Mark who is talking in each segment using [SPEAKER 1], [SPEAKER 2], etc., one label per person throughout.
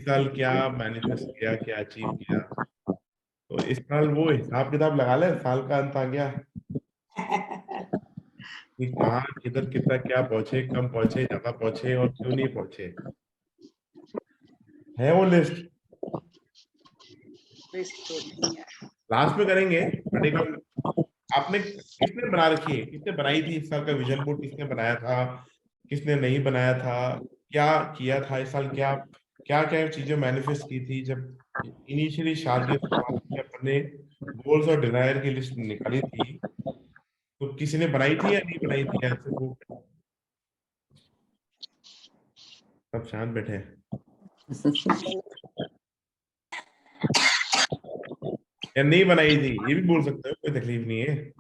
[SPEAKER 1] साल क्या मैनिफेस्ट किया, क्या अचीव किया। तो इस साल वो हिसाब किताब लगा ले, साल का अंत आ गया कि कहाँ किधर कितना क्या पहुंचे, कम पहुंचे, ज्यादा पहुंचे और क्यों नहीं पहुंचे, है वो लिस्ट। लास्ट में करेंगे, बट एक बार आपने किसने बना रखी है, किसने बनाई थी इस साल का विजन बोर्ड, किसने बनाया था, किसने नहीं बनाया था, क्या किया था इस साल, क्या क्या क्या चीजें मैनिफेस्ट की थी जब इनिशियली साल के शुरुआत में अपने गोल्स और डिजायर की लिस्ट निकाली थी, तो किसी ने बनाई थी या नहीं बनाई थी ऐसे वो। सब शांत बैठे हैं। या नहीं बनाई थी ये भी बोल सकते हो, कोई तकलीफ नहीं है।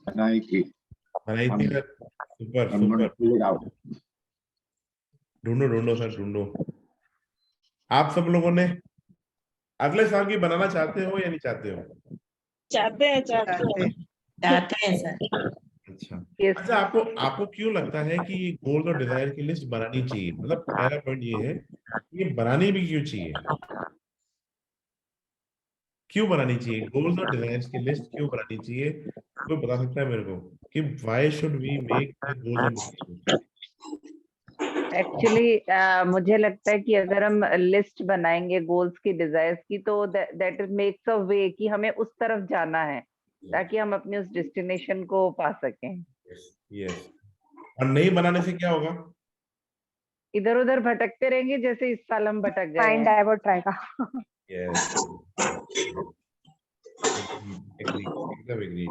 [SPEAKER 2] बनाई थी
[SPEAKER 1] sir, super
[SPEAKER 2] I'm going to
[SPEAKER 1] super.
[SPEAKER 2] pull it out.
[SPEAKER 1] ढूंढो ढूंढो सर ढूंढो। आप सब लोगों ने अगले साल की बनाना चाहते हो या नहीं चाहते हो?
[SPEAKER 3] चाहते हैं
[SPEAKER 4] चाहते हैं सर।
[SPEAKER 1] अच्छा
[SPEAKER 5] Yes.
[SPEAKER 1] अच्छा, आपको आपको क्यों लगता है कि ये गोल्स और डिजायर की लिस्ट बनानी चाहिए? मतलब पहला पॉइंट ये है कि ये बनानी भी क्यों चाहिए, क्यों बनानी चाहिए गोल्स और डिजायर्स की लिस्ट, क्यों बनानी चाहिए? कोई बता सकता है मेरे को कि why should we make the goals and desires?
[SPEAKER 5] Actually मुझे लगता है कि अगर हम लिस्ट बनाएंगे गोल्स की, डिजायर्स की, तो दैट मेक्स अ वे कि हमें उस तरफ जाना है ताकि हम अपने उस डेस्टिनेशन को पा सकें।
[SPEAKER 1] यस। और नहीं बनाने से क्या होगा?
[SPEAKER 5] इधर उधर भटकते रहेंगे जैसे इस साल हम भटक गए
[SPEAKER 6] माइंड
[SPEAKER 5] हैं।
[SPEAKER 6] डाइवर्ट रहेगा।
[SPEAKER 1] यस, एकदम एग्री।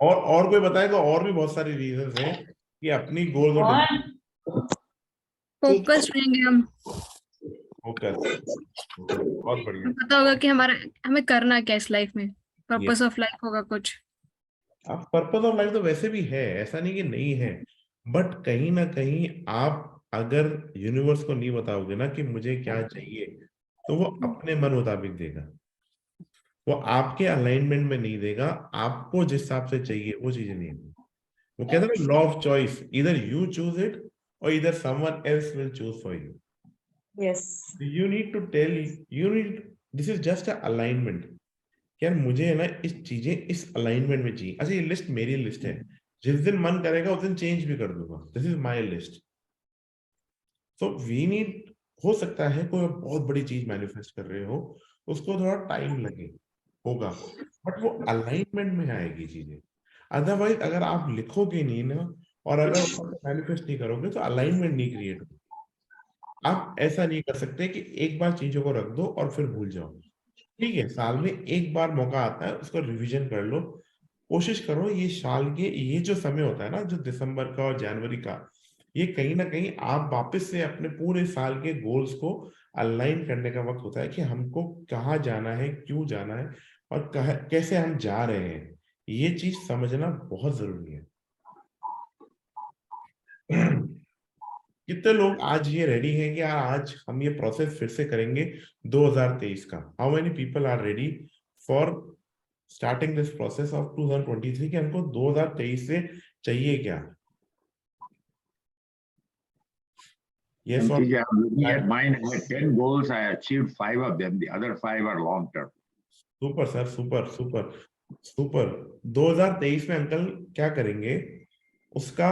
[SPEAKER 1] और कोई बताएगा? और भी बहुत सारी रीजंस हैं कि अपनी गोल्स और
[SPEAKER 7] फोकस रहेंगे हम।
[SPEAKER 1] फोकस, बहुत बढ़िया।
[SPEAKER 7] पता होगा कि हमें करना क्या इस लाइफ में, पर्पस ऑफ लाइफ होगा कुछ।
[SPEAKER 1] आप पर्पस ऑफ लाइफ तो वैसे भी है, ऐसा नहीं कि नहीं है, बट कहीं ना कहीं आप अगर यूनिवर्स को नहीं बताओगे ना कि मुझे क्या चाहिए, तो वो अपने मन मुताबिक देगा, वो आपके अलाइनमेंट में नहीं देगा, आपको जिस हिसाब से चाहिए वो चीजें नहीं होगी। वो कहते हैं लॉ ऑफ चॉइस, इधर यू चूज इट और इधर someone else will choose for you.
[SPEAKER 3] Yes.
[SPEAKER 1] You need to tell, you need, this is just a alignment. यार मुझे है ना इस चीजें इस अलाइनमेंट में चाहिए। अच्छा ये लिस्ट मेरी लिस्ट है, जिस दिन मन करेगा उस दिन चेंज भी कर दूंगा, this is my list. So we need, हो सकता है कोई बहुत बड़ी चीज मैनिफेस्ट कर रहे हो, उसको थोड़ा टाइम लगे होगा, बट वो अलाइनमेंट में आएगी चीजें। अदरवाइज अगर आप लिखोगे नहीं ना और अगर मैनिफेस्ट नहीं करोगे तो अलाइनमेंट नहीं क्रिएट होगी। आप ऐसा नहीं कर सकते कि एक बार चीजों को रख दो और फिर भूल जाओ। ठीक है, साल में एक बार मौका आता है, उसको रिवीजन कर लो, कोशिश करो ये साल के ये जो समय होता है ना, जो दिसंबर का और जनवरी का, ये कहीं ना कहीं आप वापस से अपने पूरे साल के गोल्स को अलाइन करने का वक्त होता है कि हमको कहाँ जाना है, क्यों जाना है और कैसे हम जा रहे हैं। ये चीज समझना बहुत जरूरी है। कितने लोग आज ये रेडी हैं कि यार आज हम ये प्रोसेस फिर से करेंगे 2023 का? How many people are ready for starting this process of 2023 कि हमको 2023 से चाहिए क्या? Yes or
[SPEAKER 2] I'm looking at
[SPEAKER 1] no?
[SPEAKER 2] mine. I had 10 goals. I achieved 5 of them. The other 5 are long term.
[SPEAKER 1] Super sir, super super super. 2023 में uncle क्या करेंगे उसका,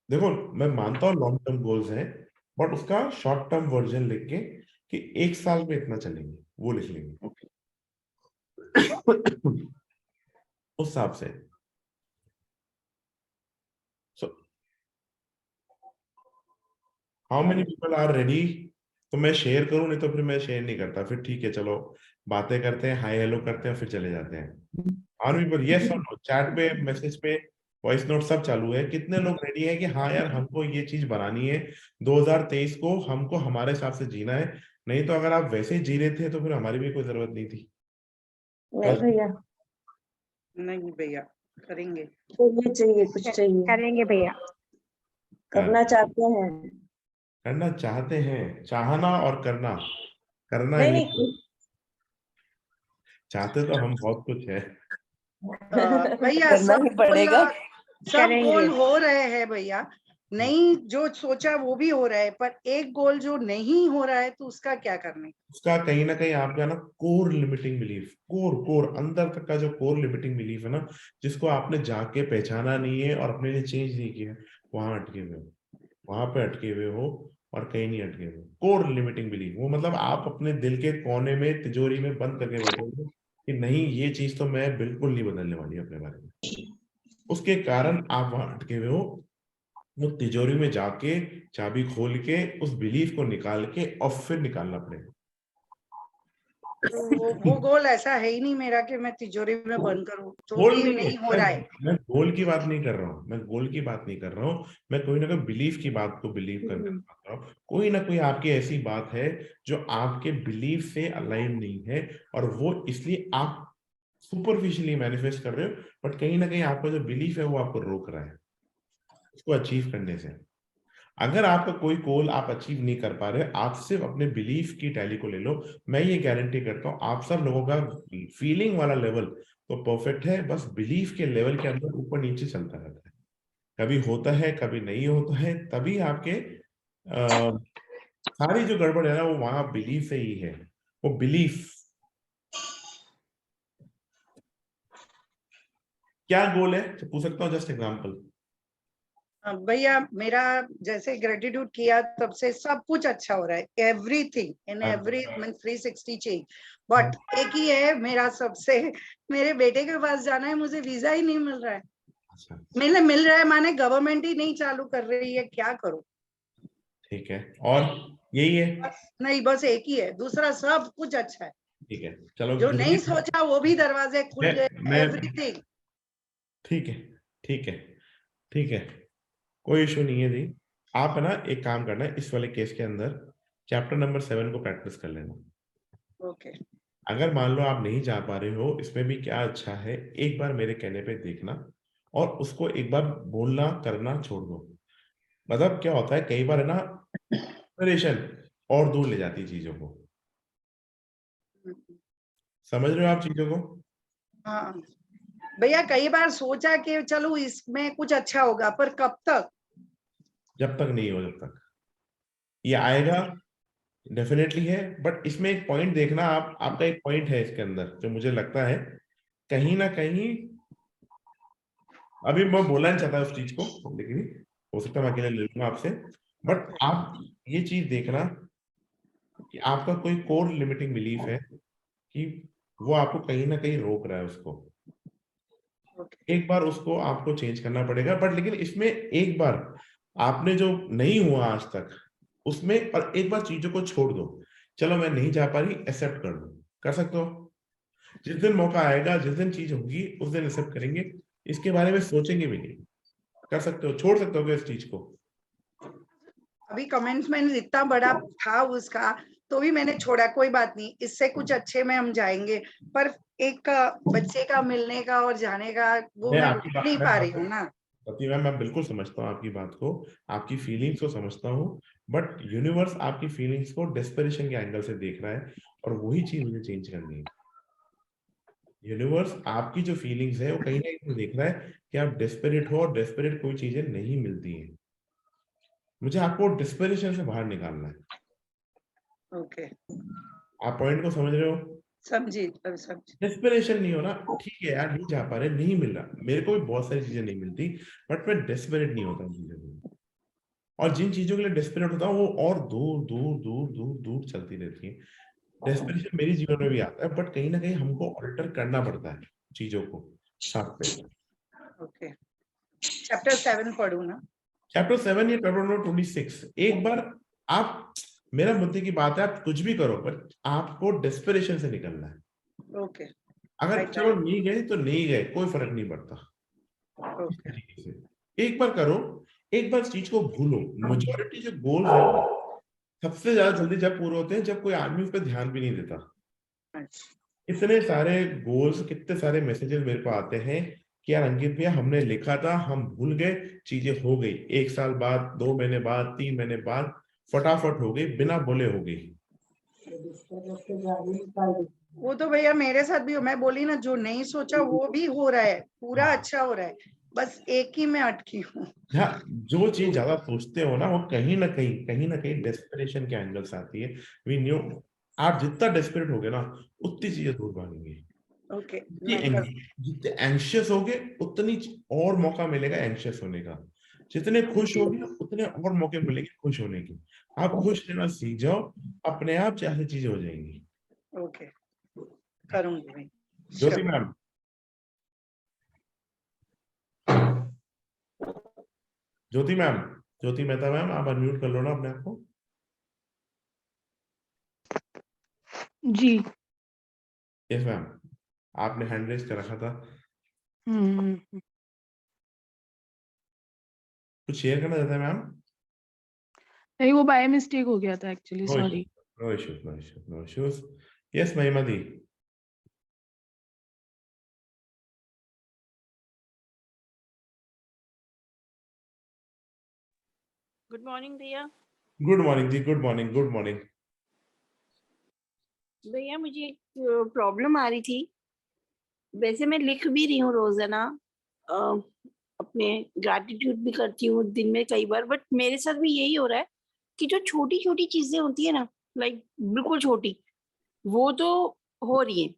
[SPEAKER 1] देखो मैं मानता हूँ लॉन्ग टर्म गोल्स हैं, बट उसका शॉर्ट टर्म वर्जन लिख के कि एक साल में इतना चलेंगे, वो लिख लेंगे उस हिसाब से। So how many people are ready? तो मैं शेयर करूं, नहीं तो फिर मैं शेयर नहीं करता, फिर ठीक है चलो बातें करते हैं, हाय हेलो करते हैं, फिर चले जाते हैं। और पीपल यस और नो, चैट पे, मैसेज पे, वॉइस नोट सब चालू है। कितने लोग रेडी है कि हाँ यार हमको ये चीज बनानी है, 2023 को हमको हमारे हिसाब से जीना है, नहीं तो अगर आप वैसे ही जी रहे थे तो फिर हमारी भी कोई जरूरत नहीं थी।
[SPEAKER 3] नहीं भैया, नहीं भैया, करेंगे, चाहिए चाहिए कुछ चाहिए,
[SPEAKER 6] करेंगे भैया।
[SPEAKER 3] करना चाहते हैं।
[SPEAKER 1] करना चाहते हैं, चाहना और करना, करना
[SPEAKER 3] नहीं
[SPEAKER 1] ये
[SPEAKER 3] नहीं
[SPEAKER 1] चाहते तो हम बहुत कुछ है।
[SPEAKER 3] भैया
[SPEAKER 6] करना
[SPEAKER 3] सब
[SPEAKER 6] ही पड़ेगा।
[SPEAKER 3] सब
[SPEAKER 6] करेंगे।
[SPEAKER 3] गोल हो रहे हैं भैया, नहीं जो सोचा वो भी हो रहा है, पर एक गोल जो नहीं हो रहा है तो उसका क्या करने?
[SPEAKER 1] उसका कहीं ना कहीं आपका ना कोर लिमिटिंग बिलीफ, कोर अंदर तक का जो कोर लिमिटिंग बिलीफ है ना, जिसको आपने जाके पहचाना नहीं है और अपने लिए चेंज नहीं किया, वहां अटके हुए हो, वहां पे अटके हुए हो और कहीं नहीं अटके हुए। कोर लिमिटिंग बिलीफ वो मतलब आप अपने दिल के कोने में तिजोरी में बंद करके बैठे हो कि नहीं ये चीज तो मैं बिल्कुल नहीं बदलने वाली अपने बारे में, उसके कारण आप वहां अटके हुए हो। वो तिजोरी में जाके चाबी खोल के उस बिलीफ को निकाल के और फिर निकालना पड़ेगा।
[SPEAKER 3] तो वो गोल ऐसा है ही नहीं मेरा कि मैं तिजोरी में बंद करूं, तो
[SPEAKER 1] गोल
[SPEAKER 3] भी
[SPEAKER 1] नहीं है,
[SPEAKER 3] नहीं हो रहा है।
[SPEAKER 1] मैं गोल की बात नहीं कर रहा हूँ, मैं गोल की बात नहीं कर रहा हूँ, मैं कोई ना कोई बिलीफ की बात को बिलीव करने की बात कर रहा हूँ। कोई ना कोई आपकी ऐसी बात है जो आपके बिलीफ से अलाइन नहीं है और वो इसलिए आप सुपरफिशियली मैनिफेस्ट कर रहे हो, बट कहीं ना कहीं आपका जो बिलीफ है वो आपको रोक रहा है उसको अचीव करने से। अगर आपका कोई गोल आप अचीव नहीं कर पा रहे, आप सिर्फ अपने बिलीफ की टैली को ले लो, मैं ये गारंटी करता हूँ आप सब लोगों का फीलिंग वाला लेवल तो परफेक्ट है, बस बिलीफ के लेवल के अंदर ऊपर नीचे चलता रहता है, कभी होता है कभी नहीं होता है, तभी आपके सारी जो गड़बड़ है ना वो वहां बिलीफ से ही है। वो बिलीफ क्या गोल है तो पूछ सकता हूँ, जस्ट एग्जाम्पल।
[SPEAKER 3] भैया मेरा जैसे ग्रेटिट्यूड किया तब से सब कुछ अच्छा हो रहा है, everything in every mean 360 change, but एक ही है मेरा सबसे, मेरे बेटे के पास जाना है, मुझे वीजा ही नहीं मिल रहा है। मिल रहा है माने गवर्नमेंट ही नहीं चालू कर रही है, क्या करूं?
[SPEAKER 1] ठीक है, और यही है?
[SPEAKER 3] नहीं बस एक ही है, दूसरा सब कुछ अच्छा है।
[SPEAKER 1] ठीक है चलो,
[SPEAKER 3] जो नहीं सोचा वो भी दरवाजे खुल गए, एवरीथिंग।
[SPEAKER 1] ठीक है ठीक है ठीक है, कोई इशू नहीं है जी। आप है ना एक काम करना है, इस वाले केस के अंदर चैप्टर नंबर 7 को प्रैक्टिस कर लेना।
[SPEAKER 3] ओके।
[SPEAKER 1] अगर मान लो आप नहीं जा पा रहे हो, इसमें भी क्या अच्छा है, एक बार मेरे कहने पे देखना और उसको एक बार बोलना करना छोड़ दो। मतलब क्या होता है कई बार है ना, प्रिपरेशन और दूर ले जाती है चीजों को, समझ रहे हो आप चीजों को?
[SPEAKER 3] हाँ भैया कई बार सोचा कि चलो इसमें कुछ अच्छा होगा, पर कब तक?
[SPEAKER 1] जब तक नहीं हो, जब तक ये आएगा डेफिनेटली है, बट इसमें एक पॉइंट देखना आप, आपका एक पॉइंट है इसके अंदर जो मुझे लगता है कहीं ना कहीं, अभी मैं बोलना नहीं चाहता उस चीज को, लेकिन हो सकता है मैं अकेले ले लूंगा आपसे, बट आप ये चीज देखना कि आपका कोई कोर लिमिटिंग बिलीफ है कि वो आपको कहीं ना कहीं रोक रहा है उसको, एक बार उसको आपको चेंज करना पड़ेगा। बट लेकिन इसमें एक बार आपने जो नहीं हुआ आज तक उसमें, और एक बार चीजों को छोड़ दो, चलो मैं नहीं जा पा रही, एक्सेप्ट कर दो, कर सकते हो। जिस दिन मौका आएगा, जिस दिन चीज होगी उस दिन एक्सेप्ट करेंगे, इसके बारे में सोचेंगे भी नहीं, कर सकते हो, छोड़ सकते हो इस चीज को।
[SPEAKER 3] अभी कमेंट्समेंट इतना बड़ा था उसका, तो भी मैंने छोड़ा, कोई बात नहीं, इससे कुछ अच्छे में हम जाएंगे, पर एक बच्चे का मिलने का और जाने का वो मैं
[SPEAKER 1] आपकी
[SPEAKER 3] नहीं पा रही हूँ ना।
[SPEAKER 1] प्रतिभा, मैं बिल्कुल समझता हूँ आपकी बात को, आपकी फीलिंग्स को समझता हूँ, बट यूनिवर्स आपकी फीलिंग्स को डेस्परेशन के एंगल से देख रहा है और वही चीज मुझे चेंज करनी है। यूनिवर्स आपकी जो फीलिंग्स है वो कहीं ना कहीं देख रहा है कि आप डेस्परेट हो और डेस्परेट कोई चीजें नहीं मिलती हैं, मुझे आपको डेस्परेशन से बाहर निकालना है।
[SPEAKER 3] ओके,
[SPEAKER 1] आप पॉइंट को समझ रहे हो?
[SPEAKER 3] समझी।
[SPEAKER 1] डेस्परेशन नहीं हो ना, ठीक है यार नहीं जा पा रहे, नहीं मिल रहा, मेरे को भी बहुत सारी चीजें नहीं मिलती, बट मैं डेस्परेट नहीं होता चीजों के, और जिन चीजों के लिए डेस्परेट होता हूँ वो और दूर दूर दूर दूर दूर चलती रहती है। डेस्परेशन मेरे जीवन में भी आता है, बट कहीं ना कहीं हमको ऑल्टर करना पड़ता है चीजों को साथ पे।
[SPEAKER 3] ओके, चैप्टर 7 पढ़ू ना?
[SPEAKER 1] चैप्टर 7 या चैप्टर नंबर 26, एक बार आप, मेरा मुद्दे की बात है, आप कुछ भी करो पर आपको डेस्परेशन से निकलना है।
[SPEAKER 3] ओके,
[SPEAKER 1] अगर चलो नहीं गए तो नहीं गए, कोई फर्क नहीं पड़ता।
[SPEAKER 3] ओके,
[SPEAKER 1] एक बार करो, एक बार चीज को भूलो। मेजोरिटी जो गोल्स है सबसे ज्यादा जल्दी जब पूरे होते हैं जब कोई आदमी उस पर ध्यान भी नहीं देता। इतने सारे गोल्स, कितने सारे मैसेजेस मेरे को आते हैं कि यार अंकित भैया हमने लिखा था, हम भूल गए, चीजें हो गई, 1 साल बाद, 2 महीने बाद, 3 महीने बाद फटाफट हो गई, बिना बोले हो गई।
[SPEAKER 3] वो तो भैया मेरे साथ भी, मैं बोली ना, जो नहीं सोचा वो भी हो रहा है, पूरा अच्छा हो रहा है, बस एक ही में अटकी हूँ।
[SPEAKER 1] हाँ, जो चीज ज्यादा सोचते हो ना वो कहीं ना कहीं डेस्परेशन के एंगल्स आती है। वी न्यू, आप जितना डेस्परेट होगे ना उतनी चीजें दूर भागेंगी।
[SPEAKER 3] ओके,
[SPEAKER 1] जितने एंशियस होगे उतनी और मौका मिलेगा एंशियस होने का। जितने खुश होगे उतने और मौके मिलेंगे खुश होने के। आप खुश रहना सीख जाओ, अपने आप चाहे चीजें हो जाएंगी।
[SPEAKER 3] ओके, करूंगी मैं।
[SPEAKER 1] ज्योति
[SPEAKER 3] Sure.
[SPEAKER 1] मैम, ज्योति मेहता मैम, आप अनम्यूट कर लो ना अपने आप को।
[SPEAKER 6] जी।
[SPEAKER 1] यस मैम, आपने हैंड रेज कर रखा था, कुछ शेयर करना चाहते हैं मैम?
[SPEAKER 6] नहीं, वो बाय मिस्टेक हो गया था actually,
[SPEAKER 1] no
[SPEAKER 6] sorry.
[SPEAKER 1] Issues, no issues, no issues, no issues. Yes Mahima di.
[SPEAKER 4] Good morning भैया।
[SPEAKER 1] Good morning ji, good morning, good morning.
[SPEAKER 4] भैया मुझे एक प्रॉब्लम आ रही थी। वैसे मैं लिख भी रही हूँ रोजाना, अ, अपने ग्रैटिट्यूड भी करती हूँ दिन में कई बार, बट मेरे साथ भी यही हो रहा है कि जो छोटी छोटी चीजें होती है ना, लाइक बिल्कुल छोटी, वो तो हो रही है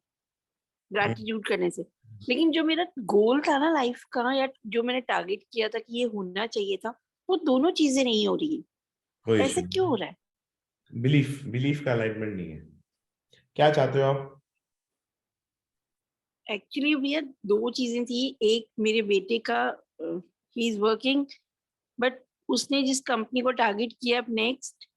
[SPEAKER 4] ग्रैटिट्यूड करने से, लेकिन जो मेरा गोल था ना लाइफ का, या जो मैंने टारगेट किया था कि ये होना चाहिए था, वो दोनों चीजें नहीं हो रही
[SPEAKER 1] कोई
[SPEAKER 4] है।
[SPEAKER 1] इशू
[SPEAKER 4] ऐसा क्यों
[SPEAKER 1] नहीं,
[SPEAKER 4] हो रहा है?
[SPEAKER 1] बिलीफ का अलाइनमेंट नहीं है। क्या चाहते हो आप?
[SPEAKER 4] एक्चुअली भैया दो चीजें थी। एक, मेरे बेटे का, ही इज वर्किंग, बट उसने जिस कंपनी को टारगेट किया नेक्स्ट,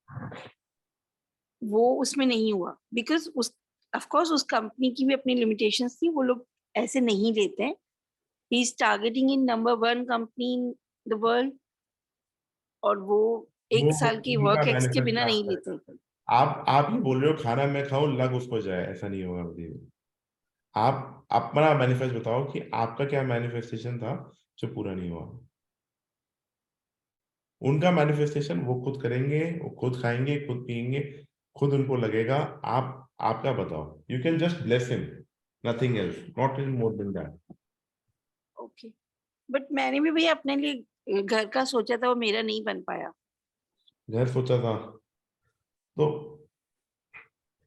[SPEAKER 4] वो उसमें नहीं हुआ, बिकॉज उस ऑफ कोर्स उस कंपनी की भी अपनी लिमिटेशंस थी, वो लोग ऐसे नहीं लेते हैं। He is targeting in number 1 company in the world, और वो
[SPEAKER 1] वो
[SPEAKER 4] 1 साल के
[SPEAKER 1] उनका
[SPEAKER 4] वर्क एक्स के
[SPEAKER 1] मैनिफेस्ट
[SPEAKER 4] बिना
[SPEAKER 1] आप
[SPEAKER 4] नहीं
[SPEAKER 1] करेगा।
[SPEAKER 4] लेते।
[SPEAKER 1] आप ये बोल रहे हो खाना मैं खाऊं लग उसको जाए, ऐसा नहीं होगा कभी भी। आप अपना मैनिफेस्ट बताओ कि आपका क्या मैनिफेस्टेशन था जो पूरा नहीं हुआ। उनका मैनिफेस्टेशन वो खुद करेंगे, वो खुद खाएंगे, खुद पिएंगे, खुद उनको लगेगा। आपका बताओ। You can just bless him, nothing else, not in more than that.
[SPEAKER 4] Okay, but मैंने भी भैया अपने लिए घर का सोचा था, वो मेरा नहीं बन पाया।
[SPEAKER 1] घर सोचा था तो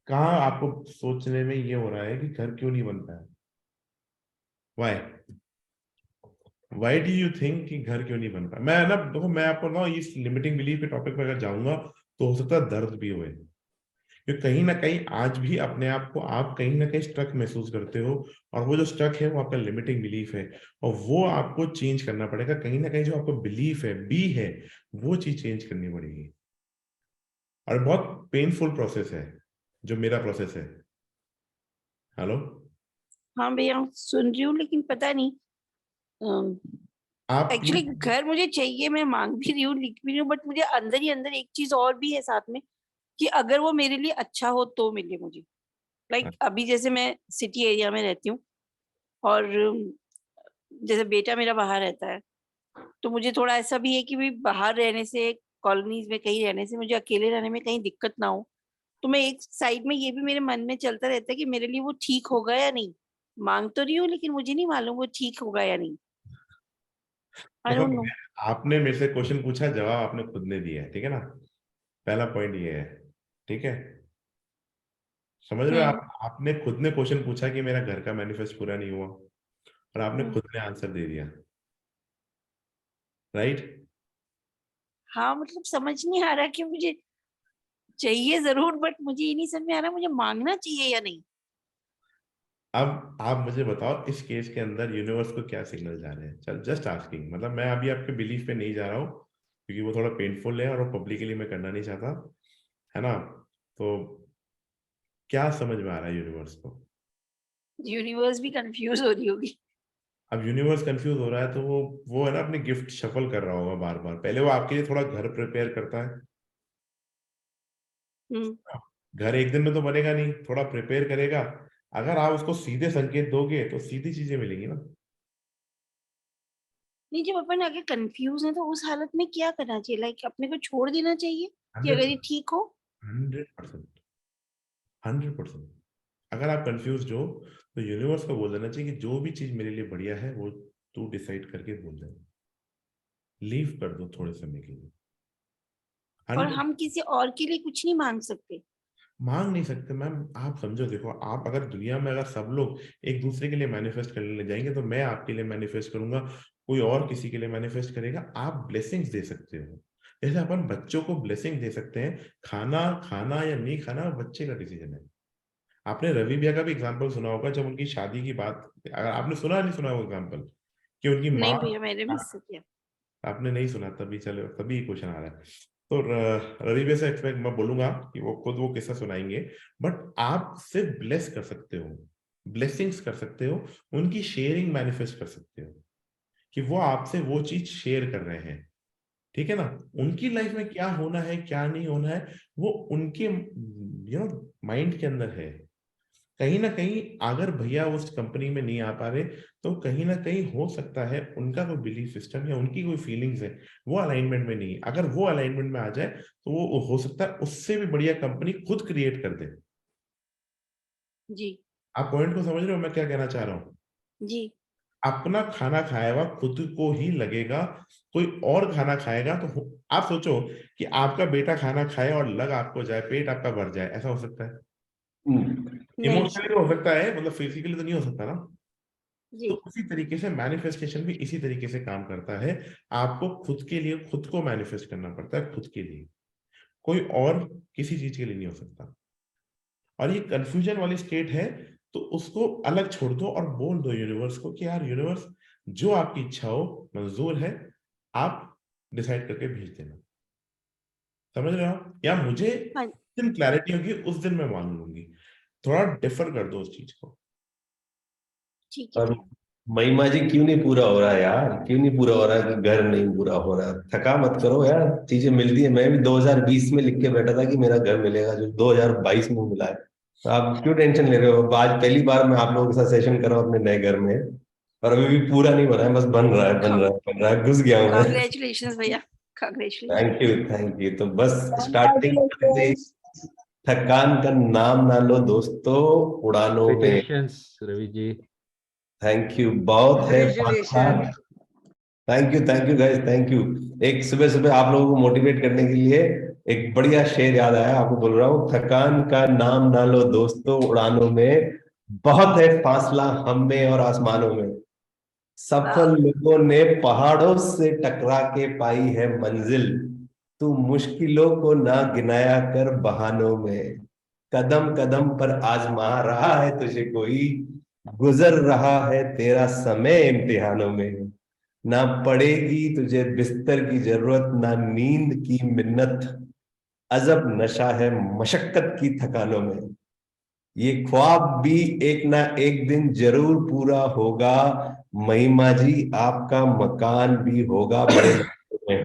[SPEAKER 1] कहाँ आपको सोचने में ये हो रहा है कि घर क्यों नहीं बन पाया? Why why do you think कि घर क्यों नहीं बन पाया? मैं ना देखो, मैं आपको ना इस लिमिटिंग बिलीफ के टॉपिक पर अगर जाऊंगा तो हो सकता है दर्द भी होए, क्योंकि कहीं ना कहीं आज भी अपने आप को आप कहीं ना कहीं स्ट्रक महसूस करते हो। और वो जो स्ट्रक है वो आपका लिमिटिंग बिलीफ है, और वो आपको चेंज करना पड़ेगा। कहीं ना कहीं जो आपको बिलीफ है, बी है, वो चीज चेंज करनी पड़ेगी। और बहुत पेनफुल प्रोसेस है जो मेरा प्रोसेस है। हेलो,
[SPEAKER 4] हाँ भैया सुन रही हूँ, लेकिन पता नहीं,
[SPEAKER 1] आप
[SPEAKER 4] एक्चुअली घर मुझे चाहिए, मैं मांग भी रही हूँ, लिख भी रही हूँ, बट मुझे अंदर ही अंदर एक चीज और भी है साथ में, कि अगर वो मेरे लिए अच्छा हो तो मिले मुझे। लाइक अभी जैसे मैं सिटी एरिया में रहती हूँ, और जैसे बेटा मेरा बाहर रहता है, तो मुझे थोड़ा ऐसा भी है कि भाई बाहर रहने से, कॉलोनीज में कहीं रहने से, मुझे अकेले रहने में कहीं दिक्कत ना हो। तो मैं एक साइड में ये भी मेरे मन में चलता रहता है कि मेरे लिए वो ठीक होगा या नहीं। मांग तो रही हूँ, लेकिन मुझे नहीं मालूम वो ठीक होगा या नहीं। आई
[SPEAKER 1] देखो,
[SPEAKER 4] डोंट नो।
[SPEAKER 1] आपने मेरे से क्वेश्चन पूछा, जवाब आपने खुद ने दिया है, ठीक है ना? पहला पॉइंट ये है, ठीक है? समझ रहे हो
[SPEAKER 4] हम्म।
[SPEAKER 1] आप? आपने खुद ने क्वेश्चन पूछा कि मेरा घर का मैनिफेस्ट पूरा नहीं हुआ, और आपने
[SPEAKER 4] हम्म।
[SPEAKER 1] खुद ने आंसर दे दिया, राइट?
[SPEAKER 4] हाँ, मतलब समझ नहीं आ रहा कि मुझे चाहिए जरूर, बट मुझे ये नहीं समझ में आ रहा मुझे मांगना चाहिए या नहीं।
[SPEAKER 1] अब आप मुझे बताओ इस केस के अंदर यूनिवर्स को क्या सिग्नल जा रहे हैं? चल जस्ट आस्किंग, मतलब मैं अभी आपके बिलीफ पे नहीं जा रहा हूँ क्योंकि वो थोड़ा पेनफुल है और वो पब्लिकली मैं करना नहीं चाहता, है ना? तो क्या समझ में आ रहा है यूनिवर्स को?
[SPEAKER 4] यूनिवर्स भी कंफ्यूज हो रही होगी।
[SPEAKER 1] अब यूनिवर्स कंफ्यूज हो रहा है तो वो है ना, अपने गिफ्ट शफल कर रहा होगा बार बार। पहले वो आपके लिए थोड़ा घर प्रिपेयर करता है।
[SPEAKER 4] हम्म।
[SPEAKER 1] घर एक दिन में तो बनेगा नहीं, थोड़ा प्रिपेयर करेगा। अगर आप उसको सीधे संकेत दोगे तो सीधी चीजें मिलेंगी ना।
[SPEAKER 4] नहीं, जब अपन अगर कंफ्यूज है तो उस हालत में क्या करना चाहिए? लाइक अपने को छोड़ देना चाहिए कि अगर
[SPEAKER 1] 100,
[SPEAKER 4] ये ठीक हो?
[SPEAKER 1] 100%, 100%। अगर आप कंफ्यूज हो तो यूनिवर्स को बोल देना चाहिए कि जो भी चीज मेरे लिए बढ़िया है वो तू डिसाइड करके बोल दे, लीव कर दो थोड़े समय के लिए।
[SPEAKER 4] और हम किसी और के लिए कुछ नहीं मांग सकते।
[SPEAKER 1] मांग नहीं सकते मैम। आप समझो, देखो आप अगर दुनिया में अगर सब लोग एक दूसरे के लिए मैनिफेस्ट करने लग जाएंगे तो मैं आपके लिए मैनिफेस्ट करूंगा, कोई और किसी के लिए मैनिफेस्ट करेगा। आप ब्लेसिंग्स दे सकते हो, जैसे अपन बच्चों को ब्लेसिंग दे सकते हैं। खाना खाना या नहीं खाना बच्चे का डिसीजन है। आपने रवि भैया का भी एग्जाम्पल सुना होगा, जब उनकी शादी की बात, अगर आपने सुना नहीं सुना वो एग्जाम्पल कि उनकी
[SPEAKER 4] नहीं
[SPEAKER 1] माँ,
[SPEAKER 4] भैया, मैंने मिस किया।
[SPEAKER 1] आपने नहीं सुना तभी, चलो तभी क्वेश्चन आ रहा है। तो रवि भैया से एक्सपेक्ट मैं बोलूंगा कि वो खुद वो किस्सा सुनाएंगे, बट आप सिर्फ ब्लेस कर सकते हो, ब्लेसिंग्स कर सकते हो, उनकी शेयरिंग मैनिफेस्ट कर सकते हो कि वो आपसे वो चीज शेयर कर रहे हैं, ठीक है ना। उनकी लाइफ में क्या होना है क्या नहीं होना है वो उनके माइंड के अंदर है। कहीं ना कहीं अगर भैया उस कंपनी में नहीं आ पा रहे तो कहीं ना कहीं हो सकता है उनका कोई बिलीफ सिस्टम या उनकी कोई फीलिंग्स है वो अलाइनमेंट में नहीं है। अगर वो अलाइनमेंट में आ जाए तो वो हो सकता है उससे भी बढ़िया कंपनी खुद क्रिएट कर दे।
[SPEAKER 4] जी
[SPEAKER 1] आप पॉइंट को समझ रहे हो मैं क्या कहना चाह रहा हूँ?
[SPEAKER 4] जी
[SPEAKER 1] अपना खाना खाया हुआ खुद को ही लगेगा, कोई और खाना खाएगा तो आप सोचो कि आपका बेटा खाना खाए और लग आपको जाए, पेट आपका भर जाए, ऐसा हो सकता है?
[SPEAKER 4] नहीं
[SPEAKER 1] इमोशनली तो हो सकता है, मतलब फिजिकली तो नहीं हो सकता ना।
[SPEAKER 4] जी।
[SPEAKER 1] तो उसी तरीके से मैनिफेस्टेशन भी इसी तरीके से काम करता है। आपको खुद के लिए खुद को मैनिफेस्ट करना पड़ता है, खुद के लिए, कोई और किसी चीज के लिए नहीं हो सकता। और ये कंफ्यूजन वाली स्टेट है तो उसको अलग छोड़ दो और बोल दो यूनिवर्स को कि यार यूनिवर्स, जो आपकी इच्छा हो मंजूर है, आप डिसाइड करके भेज देना। समझ रहे हो? या मुझे
[SPEAKER 4] हाँ।
[SPEAKER 1] जिस दिन क्लैरिटी होगी उस दिन मैं मान लूंगी। थोड़ा डिफर कर दो उस चीज को।
[SPEAKER 4] ठीक है
[SPEAKER 8] और
[SPEAKER 4] भैया।
[SPEAKER 8] महिमा जी क्यों नहीं पूरा हो रहा है यार, क्यों नहीं पूरा हो रहा है? घर नहीं पूरा हो रहा है, थका मत करो यार, चीजें मिलती है। मैं भी 2020 में लिख के बैठा था कि मेरा घर मिलेगा, जो 2022 में मिला है। तो आप क्यों टेंशन ले रहे हो? आज पहली बार मैं आप लोगों के साथ सेशन कर रहा हूँ अपने नए घर में, और अभी भी पूरा नहीं बना है, बस बन रहा है बन रहा है बन रहा है, घुस गया हूँ मैं।
[SPEAKER 4] कांग्रेचुलेशंस भैया, congratulation.
[SPEAKER 8] Thank you thank you. तो बस स्टार्टिंग से थकान का नाम ना लो दोस्तों उड़ानों में।
[SPEAKER 9] Patience Ravi ji.
[SPEAKER 8] Thank you, बहुत है
[SPEAKER 3] Congratulations.
[SPEAKER 8] Thank you guys, thank you. एक सुबह सुबह आप लोगों को मोटिवेट करने के लिए एक बढ़िया शेर याद आया, आपको बोल रहा हूँ। थकान का नाम ना लो दोस्तों उड़ानों में, बहुत है फासला हम में और आसमानों में। सफल लोगों ने पहाड़ों से टकरा के पाई है मंजिल, तू मुश्किलों को ना गिनाया कर बहानों में। कदम कदम पर आजमा रहा है तुझे कोई, गुजर रहा है तेरा समय इम्तिहानों में। ना पड़ेगी तुझे बिस्तर की जरूरत, ना नींद की मिन्नत, अजब नशा है मशक्कत की थकानों में। ये ख्वाब भी एक ना एक दिन जरूर पूरा होगा, महिमा जी आपका मकान भी होगा बड़े में।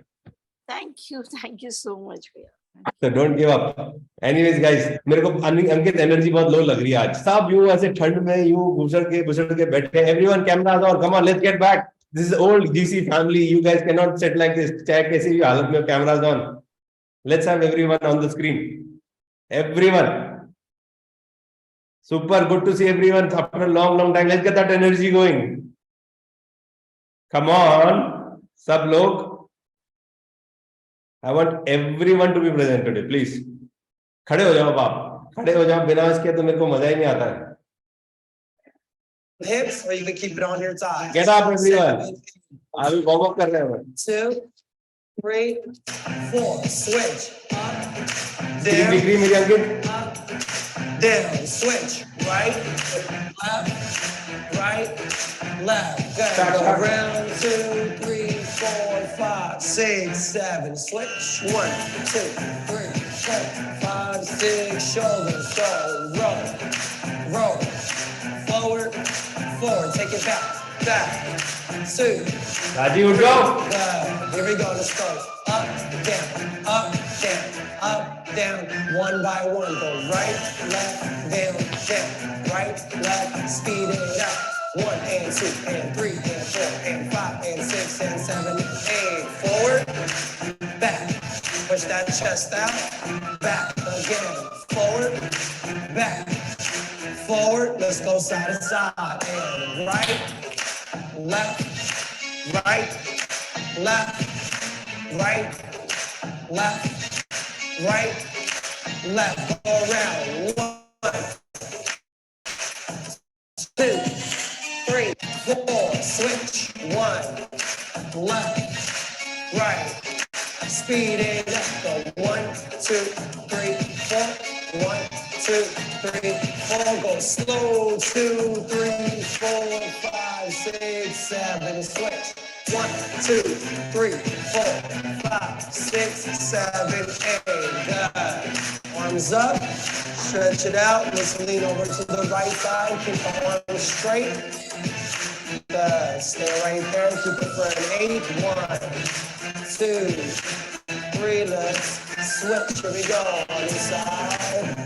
[SPEAKER 4] थैंक यू सो मच भैया।
[SPEAKER 8] तो don't give up. Anyways guys, मेरे को अंकित एनर्जी बहुत लो लग रही है आज। सब यूं ऐसे ठंड में यूं घुसड़ के बैठे। Everyone cameras on, come on let's get back. This is old GC family, you guys can not sit like this. चाहे कैसी भी हालत में, cameras on, let's have everyone on the screen. Everyone, super good to see everyone after a long time. Let's get that energy going. Come on सब लोग, I want everyone to be present today, please. खड़े हो जाओ बाप, खड़े हो जाओ, बिना इसके तो मेरे को मजा ही नहीं आता है।
[SPEAKER 10] Hips, or you can keep it on your thighs.
[SPEAKER 8] Get up everyone. अभी warm up कर रहे हैं।
[SPEAKER 10] 2, 3, 4, switch up,
[SPEAKER 8] Screen दिख रही है मेरी अंकित?
[SPEAKER 10] down, switch, right, left, good,
[SPEAKER 8] Start.
[SPEAKER 10] go round, 2, 3, 4, 5, 6, 7, switch, 1, 2, 3, 4, 5, 6, shoulders, go, roll, forward, take it back, 2,
[SPEAKER 8] राजी उठ जाओ।
[SPEAKER 10] good, here we go, let's go, up, down, one by one, go right, left, down, right, left, speed it up. 1 and 2 and 3 and 4 and 5 and 6 and 7 and forward, back, push that chest out, back again, forward, let's go side to side, and right, left, right, left, right, left, right, left. Go around. 1, 2, 3, 4. Switch. 1, left, right. Speed it up. Go 1, 2, 3, 4. 1, 2, 3, 4. Go slow. 2, 3, 4, 5, 6, 7. Switch. 1, 2, 3, 4, 5, 6, 7, 8. Good. Arms up. Stretch it out. Let's lean over to the right side. Keep the arms straight. Good. Stay right there. Keep it for an 8. 1, 2, 3. Let's switch. Here we go. On this side.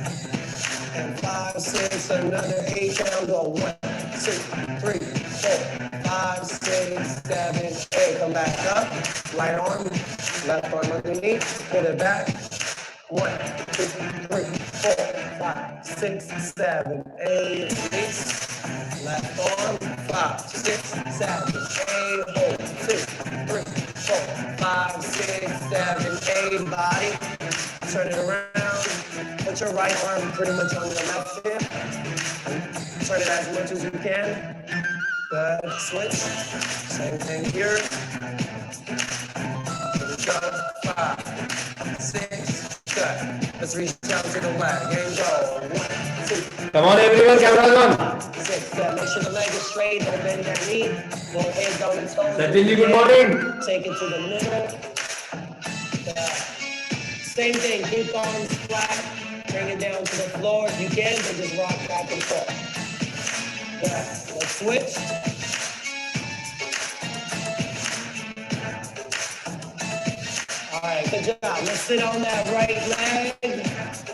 [SPEAKER 10] And 5, 6. Another 8 down. Go 1, 2, 3, 4, 5, 6, 7, 8. Come back up. Right arm. Left arm underneath. Put it back. 1, 2, 3, 4, 5, 6, 7, 8. Release. Left arm. 5, 6, 7, 8. Hold. 2, 3, 4, 5, 6, 7, 8. Body. Turn it around. Put your right arm pretty much on your left hip. Turn it as much as you can. Good. Switch. Same thing here. Here we go. 5, 6. Good. Let's reach down to the leg and go. 1, 2.
[SPEAKER 8] Come on, everyone, cameras on.
[SPEAKER 10] 6. Good. Make sure the leg is straight. Don't bend that knee. Go head down the toes.
[SPEAKER 8] Sachin ji, good morning.
[SPEAKER 10] Take it to the middle. Good. Same thing. Keep arms flat. Bring it down to the floor if you can, but just rock back and forth. Good. Let's switch. All right, good job. Let's sit on that right leg.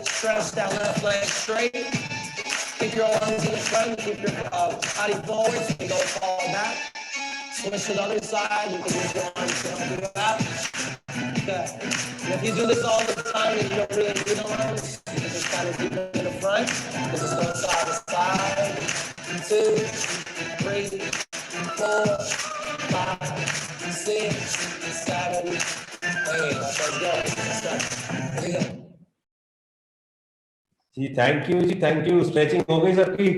[SPEAKER 10] Stretch that left leg straight. Keep your arms in the front. Keep your body forward so you don't fall back. Switch to the other side. You can use your arms to help you out. Good. And if you do this all the time and you don't really need arms, you can just kind of keep them in the front. This is going side to side. 2, 3, 4, 5, 6, 7, 8. Let's go. Let's go. Here we go.
[SPEAKER 8] जी thank you जी, thank you. Stretching हो गई सबकी?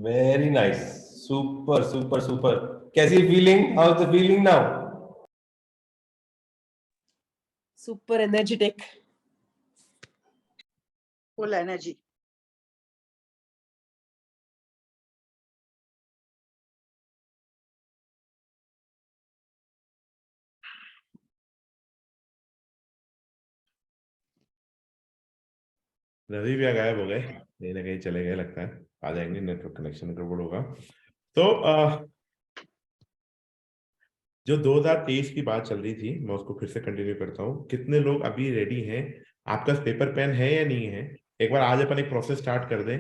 [SPEAKER 8] Very nice, super super super. कैसी feeling? How is the feeling now?
[SPEAKER 9] super energetic.
[SPEAKER 3] Full energy.
[SPEAKER 1] Ravi भी गायब हो गए, कहीं ना कहीं चले गए लगता है। आ जाएंगे, नेटवर्क कनेक्शन गड़बड़ होगा। तो जो 2023 की बात चल रही थी, मैं उसको फिर से कंटिन्यू करता हूँ। कितने लोग अभी रेडी हैं? आपका पेपर पेन है या नहीं है? एक बार आज अपन एक प्रोसेस स्टार्ट कर दें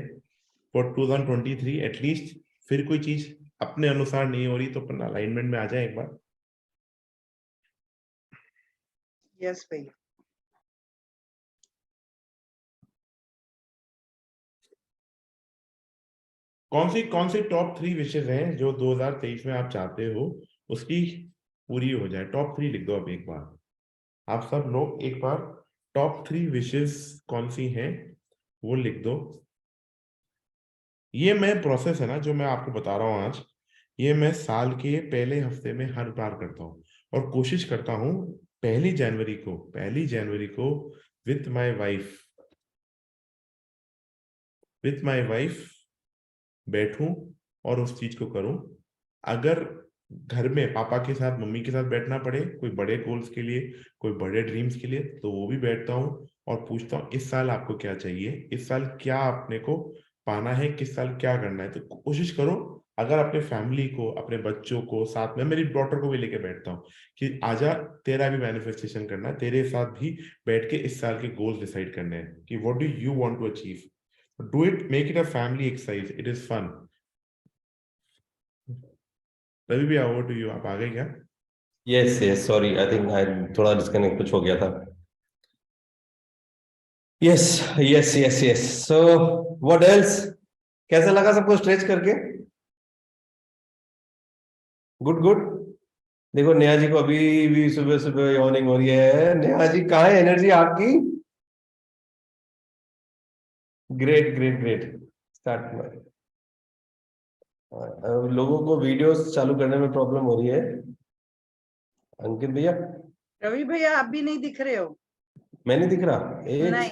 [SPEAKER 1] फॉर 2023 एटलीस्ट। फिर कोई चीज अपने अनुसार नहीं हो रही तो अपन अलाइनमेंट में आ जाए एक बार।
[SPEAKER 3] यस भैया।
[SPEAKER 1] कौन सी टॉप 3 विशेष हैं जो 2023 में आप चाहते हो उसकी पूरी हो जाए? टॉप 3 लिख दो अब एक बार। आप सब लोग एक बार टॉप 3 विशेष कौन सी हैं वो लिख दो। ये मैं प्रोसेस है ना जो मैं आपको बता रहा हूँ आज, ये मैं साल के पहले हफ्ते में हर बार करता हूँ और कोशिश करता हूँ पहली जनवरी को विथ माय वाइफ बैठूं और उस चीज को करूं। अगर घर में पापा के साथ मम्मी के साथ बैठना पड़े कोई बड़े गोल्स के लिए, कोई बड़े ड्रीम्स के लिए, तो वो भी बैठता हूँ और पूछता हूँ इस साल आपको क्या चाहिए, इस साल क्या आपने को पाना है, किस साल क्या करना है। तो कोशिश करो अगर अपने फैमिली को, अपने बच्चों को साथ में, मेरी डॉटर को भी लेके बैठता हूँ कि आजा तेरा भी मैनिफेस्टेशन करना है, तेरे साथ भी बैठ के इस साल के गोल्स डिसाइड करने हैं कि what do you want to achieve. Do it, make it a family exercise. It is fun. Ravi भी over to you. आप आ गए क्या?
[SPEAKER 8] Yes, sorry, I think I थोड़ा डिस्कनेक्ट कुछ हो गया था। Yes. So what else? कैसा लगा सबको स्ट्रेच करके? Good good. देखो नेहा जी को अभी भी सुबह सुबह यॉर्निंग हो रही है। नेहा जी कहाँ है एनर्जी आपकी? Great great great. स्टार्ट। लोगों को वीडियोस चालू करने में प्रॉब्लम हो रही है। अंकित भैया
[SPEAKER 3] रवि भैया आप भी नहीं दिख रहे हो।
[SPEAKER 8] मैं नहीं दिख रहा
[SPEAKER 3] नहीं।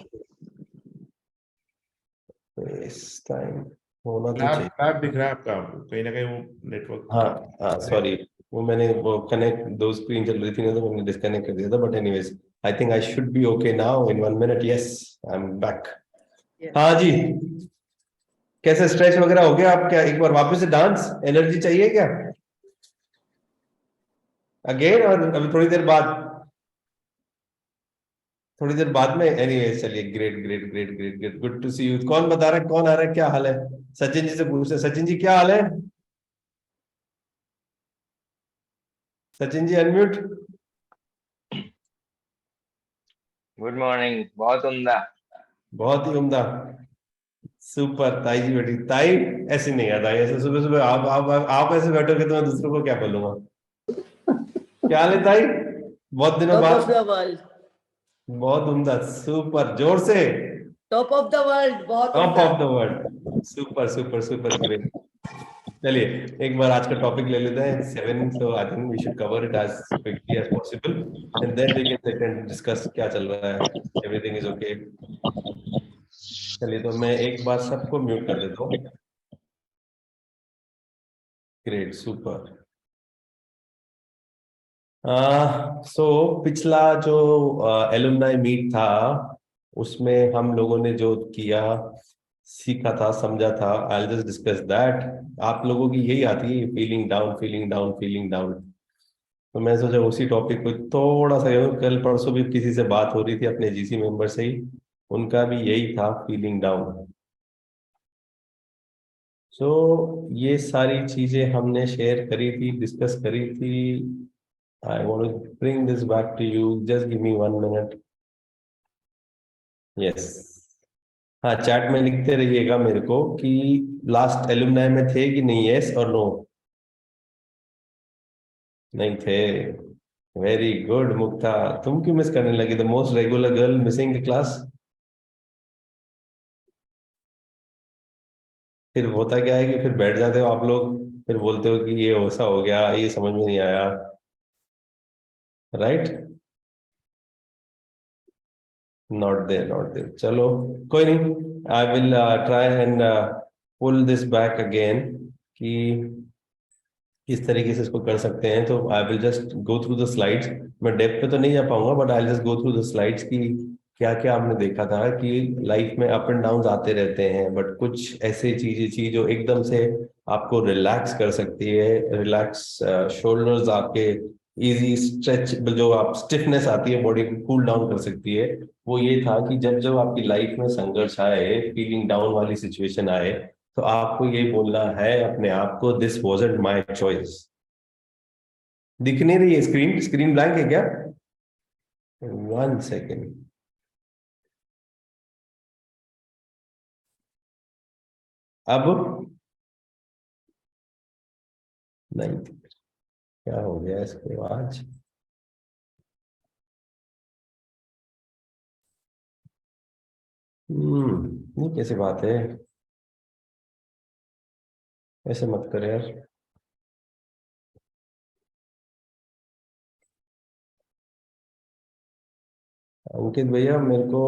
[SPEAKER 8] इस टाइम होना तो
[SPEAKER 1] क्लैप
[SPEAKER 8] चाहिए।
[SPEAKER 1] क्लैप दिख रहा है आपका, कहीं ना कहीं वो नेटवर्क।
[SPEAKER 8] हाँ हाँ सॉरी, वो मैंने वो कनेक्ट दो स्क्रीन चल रही थी ना तो मैंने डिस्कनेक्ट कर दिया था। But anyways I think I should be okay now in 1 minute. Yes I am back. हाँ जी, कैसे स्ट्रेच वगैरह हो गया आप? क्या एक बार वापस से डांस एनर्जी चाहिए क्या अगेन? और अभी थोड़ी देर बाद में एनीवेज चलिए। Great great great great great, good to see you. कौन बता रहा है, कौन आ रहा है, क्या हाल है? सचिन जी से पूछते। सचिन जी क्या हाल है? Sachin ji unmute.
[SPEAKER 11] Good morning, बहुत उम्दा।
[SPEAKER 8] बहुत ही उम्दा, सुपर। ताई जी बैठी। ताई ऐसे नहीं है, ताई ऐसे सुबह सुबह आप ऐसे बैठोगे तो मैं दूसरों को क्या बोलूंगा। क्या हाल है ताई? बहुत दिनों
[SPEAKER 9] टॉप
[SPEAKER 8] बाद।
[SPEAKER 9] Of the world.
[SPEAKER 8] बहुत उम्दा, सुपर, जोर से।
[SPEAKER 9] टॉप ऑफ द वर्ल्ड, बहुत
[SPEAKER 8] टॉप
[SPEAKER 9] उम्दा।
[SPEAKER 8] Of the world, super super super great. चलिए एक बार आज का टॉपिक ले लेते हैं 7, so I think we should cover it as quickly as possible and then we can sit and discuss क्या चल रहा है। Everything is okay. चलिए तो मैं एक बार सबको म्यूट कर देता हूँ। Great, super. सो पिछला जो एलुमनाई मीट था उसमें हम लोगों ने जो किया, सीखा था, समझा था, आई जस्ट डिस्कस दैट। आप लोगों की यही आती है, feeling down feeling down feeling down. तो मैं सोचा उसी टॉपिक को थोड़ा सा, कल परसों भी किसी से बात हो रही थी अपने जीसी मेंबर से ही, उनका भी यही था, फीलिंग डाउन। सो ये सारी चीजें हमने शेयर करी थी, डिस्कस करी थी। I want to bring this back to you, just give me 1 minute. Yes, हाँ चैट में लिखते रहिएगा मेरे को कि लास्ट एलुमनाई में थे कि नहीं, यस और नो। नहीं थे, वेरी गुड मुक्ता। तुम क्यों मिस करने लगी? The most regular girl missing the class. फिर होता क्या है कि फिर बैठ जाते हो आप लोग, फिर बोलते हो कि ये ऐसा हो गया, ये समझ में नहीं आया, right? Not there not there, चलो कोई नहीं। I will try and pull this back again कि किस तरीके से इसको कर सकते हैं। तो I will just go through the slides. मैं डेप्थ पे तो नहीं जा पाऊंगा but I just go through the slides की क्या क्या आपने देखा था कि लाइफ में अप एंड डाउन आते रहते हैं, बट कुछ ऐसी चीजें थी जो एकदम से आपको रिलैक्स कर सकती है। रिलैक्स शोल्डर्स आपके, इजी स्ट्रेच, जो आप स्टिफनेस आती है बॉडी को कूल डाउन कर सकती है। वो ये था कि जब जब आपकी लाइफ में संघर्ष आए, फीलिंग डाउन वाली सिचुएशन आए, तो आपको ये बोलना है अपने आप को, दिस वॉजंट माई चॉइस। दिख नहीं रही है स्क्रीन? स्क्रीन ब्लैंक है क्या? 1 सेकेंड। अब नहीं, क्या हो गया इसको आज? ये कैसी बात है, ऐसे मत कर यार। अंकित भैया मेरे को,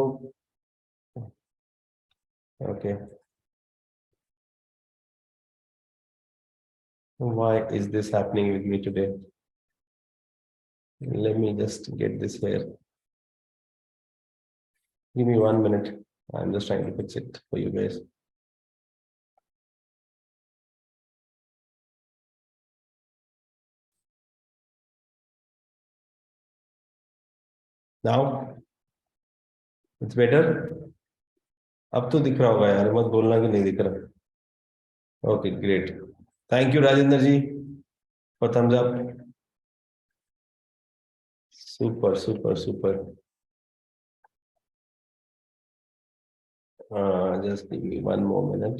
[SPEAKER 8] okay, why is this happening with me today? Let me just get this here. Give me 1 minute. I'm just trying to fix it for you guys. Now it's better. अब तो दिख रहा होगा यार, मत बोलना कि नहीं दिख रहा। Okay great, thank you Rajendra ji for thumbs up. Super super super. Just give me 1 more minute.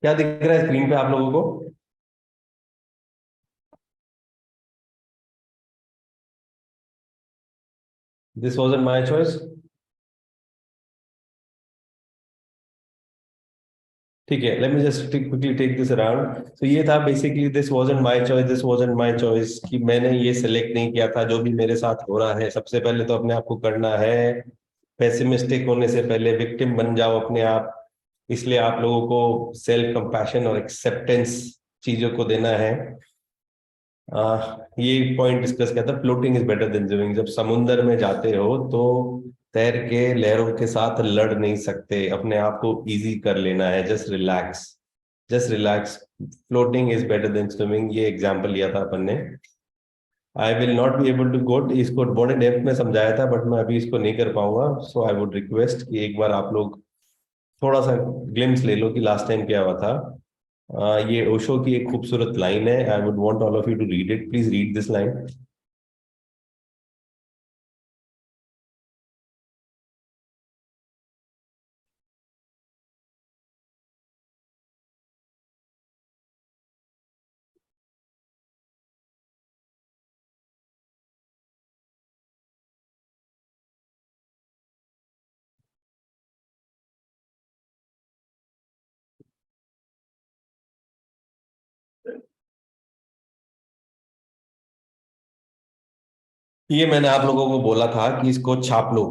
[SPEAKER 8] क्या दिख रहा है स्क्रीन पे आप लोगों को? This wasn't my choice. ठीक है, let me just quickly take this around. तो ये था basically, this wasn't my choice, this wasn't my choice, कि मैंने ये सिलेक्ट नहीं किया था। जो भी मेरे साथ हो रहा है, सबसे पहले तो अपने आप को करना है पेसिमिस्टिक होने से पहले विक्टिम बन जाओ अपने आप। इसलिए आप लोगों को सेल्फ कंपैशन और एक्सेप्टेंस चीजों को देना है। ये पॉइंट डिस्कस किया था, floating is better than swimming. जब समुंदर में जाते हो तो तैर के लहरों के साथ लड़ नहीं सकते, अपने आप को इजी कर लेना है, just relax, just relax. Floating is better than swimming, ये एग्जांपल लिया था अपन ने। I will not be able to go, इसको बॉडी डेप्थ में समझाया था, बट मैं अभी इसको नहीं कर पाऊंगा। सो आई वुड रिक्वेस्ट कि एक बार आप लोग थोड़ा सा ग्लिम्स ले लो कि लास्ट टाइम क्या हुआ था। ये ओशो की एक खूबसूरत लाइन है, I would want all of you to read it, please read this line. ये मैंने आप लोगों को बोला था कि इसको छाप लो।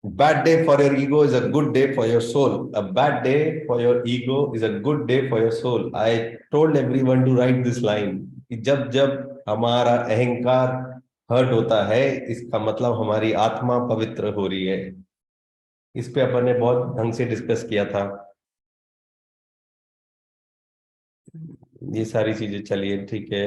[SPEAKER 8] Bad day for your ego is a good day for your soul. A bad day for your ego is a good day for your soul. I told everyone to write this line. कि जब जब हमारा अहंकार hurt होता है, इसका मतलब हमारी आत्मा पवित्र हो रही है। इस पे अपन ने बहुत ढंग से डिस्कस किया था ये सारी चीजें। चलिए ठीक है,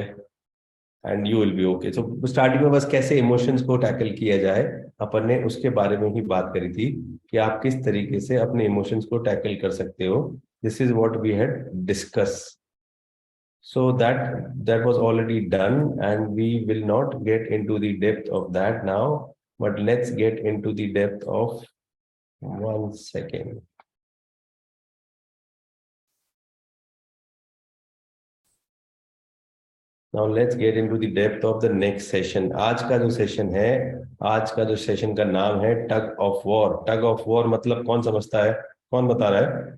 [SPEAKER 8] and you will be okay. तो स्टार्टिंग में बस कैसे इमोशंस को टैकल किया जाए, अपन ने उसके बारे में ही बात करी थी कि आप किस तरीके से अपने इमोशंस को टैकल कर सकते हो। This is what we had discuss. So that was already done and we will not get into the depth of that now, but let's get into the depth of 1 second. Now let's get into the depth of the next session. आज का जो session है, आज का जो session का नाम है tug of war. Tug of war मतलब कौन समझता है, कौन बता रहा है?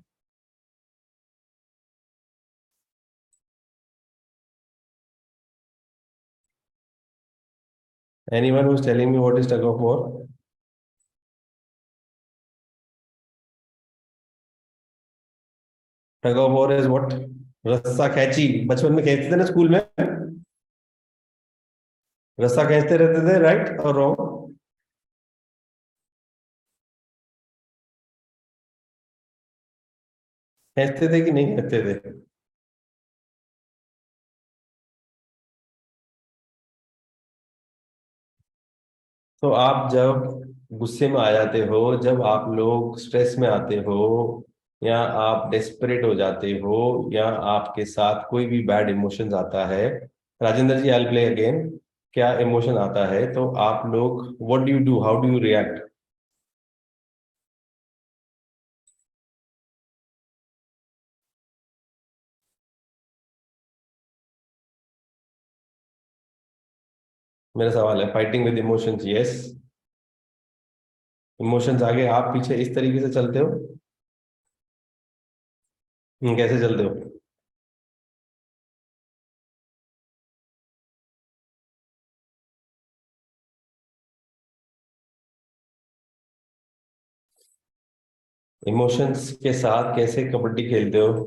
[SPEAKER 8] Anyone who's telling me what is tug of war? Tug of war is what? रस्सा खैंची। बचपन में खींचते थे ना स्कूल में, रस्सा खींचते रहते थे, राइट और रॉन्ग? खींचते थे कि नहीं खींचते थे? तो आप जब गुस्से में आ जाते हो, जब आप लोग स्ट्रेस में आते हो, या आप डेस्परेट हो जाते हो, या आपके साथ कोई भी बैड इमोशंस आता है, राजेंद्र जी आई विल प्ले अगेन, क्या इमोशन आता है तो आप लोग what do you do, how do you react? मेरा सवाल है, fighting with emotions, yes. Emotions आगे, आप पीछे इस तरीके से चलते हो? कैसे चलते हो? इमोशंस के साथ कैसे कबड्डी खेलते हो?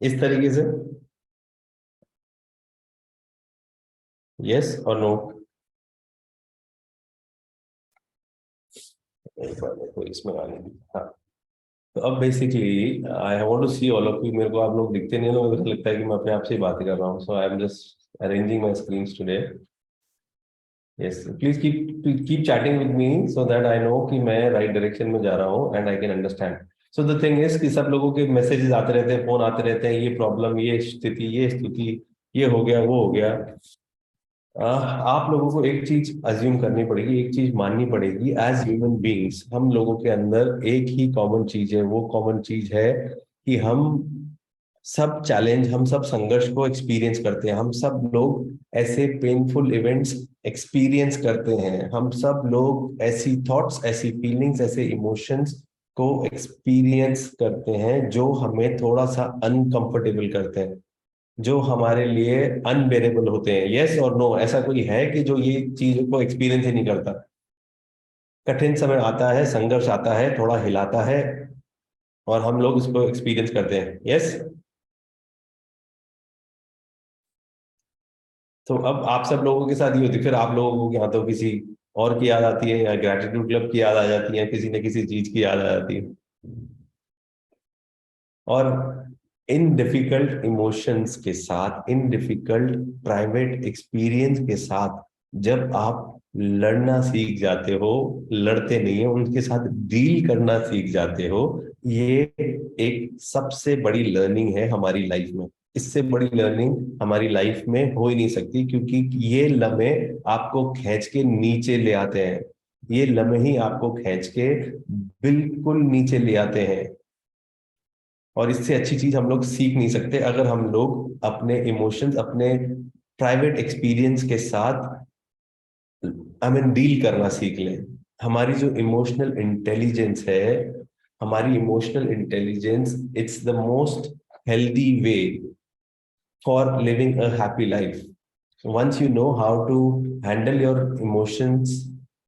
[SPEAKER 8] इस तरीके से, यस और नो? इसमें आने दी, हाँ। तो अब basically I want to see all of you. मेरे को आप लोग दिखते नहीं, तो मुझे लगता है कि मैं अपने आप से ही बात कर रहा हूँ। So I am just arranging my screens today. Yes, please keep chatting with me so that I know कि मैं राइट डायरेक्शन में जा रहा हूँ and I can understand. So the thing is कि सब लोगों के मैसेजेस आते रहते हैं, फोन आते रहते हैं, ये प्रॉब्लम, ये स्थिति, ये स्थिति, ये हो गया, वो हो गया। आप लोगों को एक चीज अज्यूम करनी पड़ेगी, एक चीज माननी पड़ेगी। एज ह्यूमन बीइंग्स हम लोगों के अंदर एक ही कॉमन चीज है, वो कॉमन चीज है कि हम सब चैलेंज, हम सब संघर्ष को एक्सपीरियंस करते हैं। हम सब लोग ऐसे पेनफुल इवेंट्स एक्सपीरियंस करते हैं। हम सब लोग ऐसी थॉट्स, ऐसी फीलिंग्स, ऐसे इमोशंस को एक्सपीरियंस करते हैं जो हमें थोड़ा सा अनकंफर्टेबल करते हैं, जो हमारे लिए अनबेरेबल होते हैं। यस और नो, ऐसा कोई है कि जो ये चीज को एक्सपीरियंस ही नहीं करता? कठिन समय आता है, संघर्ष आता है, थोड़ा हिलाता है और हम लोग उसको एक्सपीरियंस करते हैं। यस। तो अब आप सब लोगों के साथ ही होती, फिर आप लोगों को या तो किसी और की याद आती है, या ग्रेटिट्यूड क्लब की याद आ जाती है, किसी न किसी चीज की याद आ जाती है। और इन डिफिकल्ट इमोशंस के साथ, इन डिफिकल्ट प्राइवेट एक्सपीरियंस के साथ जब आप लड़ना सीख जाते हो, लड़ते नहीं है, उनके साथ डील करना सीख जाते हो, ये एक सबसे बड़ी लर्निंग है हमारी लाइफ में। इससे बड़ी लर्निंग हमारी लाइफ में हो ही नहीं सकती, क्योंकि ये लम्हे आपको खींच के नीचे ले आते हैं। ये लम्हे ही आपको खींच के बिल्कुल नीचे ले आते हैं। और इससे अच्छी चीज हम लोग सीख नहीं सकते अगर हम लोग अपने इमोशंस, अपने प्राइवेट एक्सपीरियंस के साथ डील करना सीख लें। हमारी जो इमोशनल इंटेलिजेंस है, हमारी emotional intelligence, it's the most healthy way for living a happy life. Once you know how to handle your emotions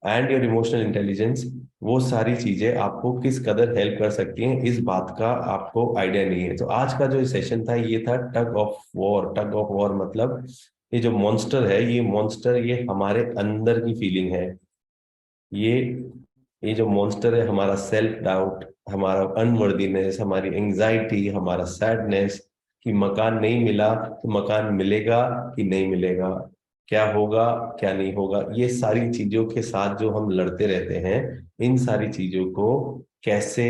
[SPEAKER 8] and your emotional intelligence, वो सारी चीजें आपको किस कदर हेल्प कर सकती हैं, इस बात का आपको आइडिया नहीं है। तो आज का जो सेशन था ये था tug of war. Tug of war मतलब ये जो मॉन्स्टर है, ये मॉन्स्टर ये हमारे अंदर की फीलिंग है। ये जो मॉन्स्टर है हमारा सेल्फ डाउट, हमारा अनवर्दीनेस, हमारी एंजाइटी, हमारा सैडनेस कि मकान नहीं मिला तो मकान मिलेगा कि नहीं मिलेगा, क्या होगा क्या नहीं होगा, ये सारी चीजों के साथ जो हम लड़ते रहते हैं, इन सारी चीजों को कैसे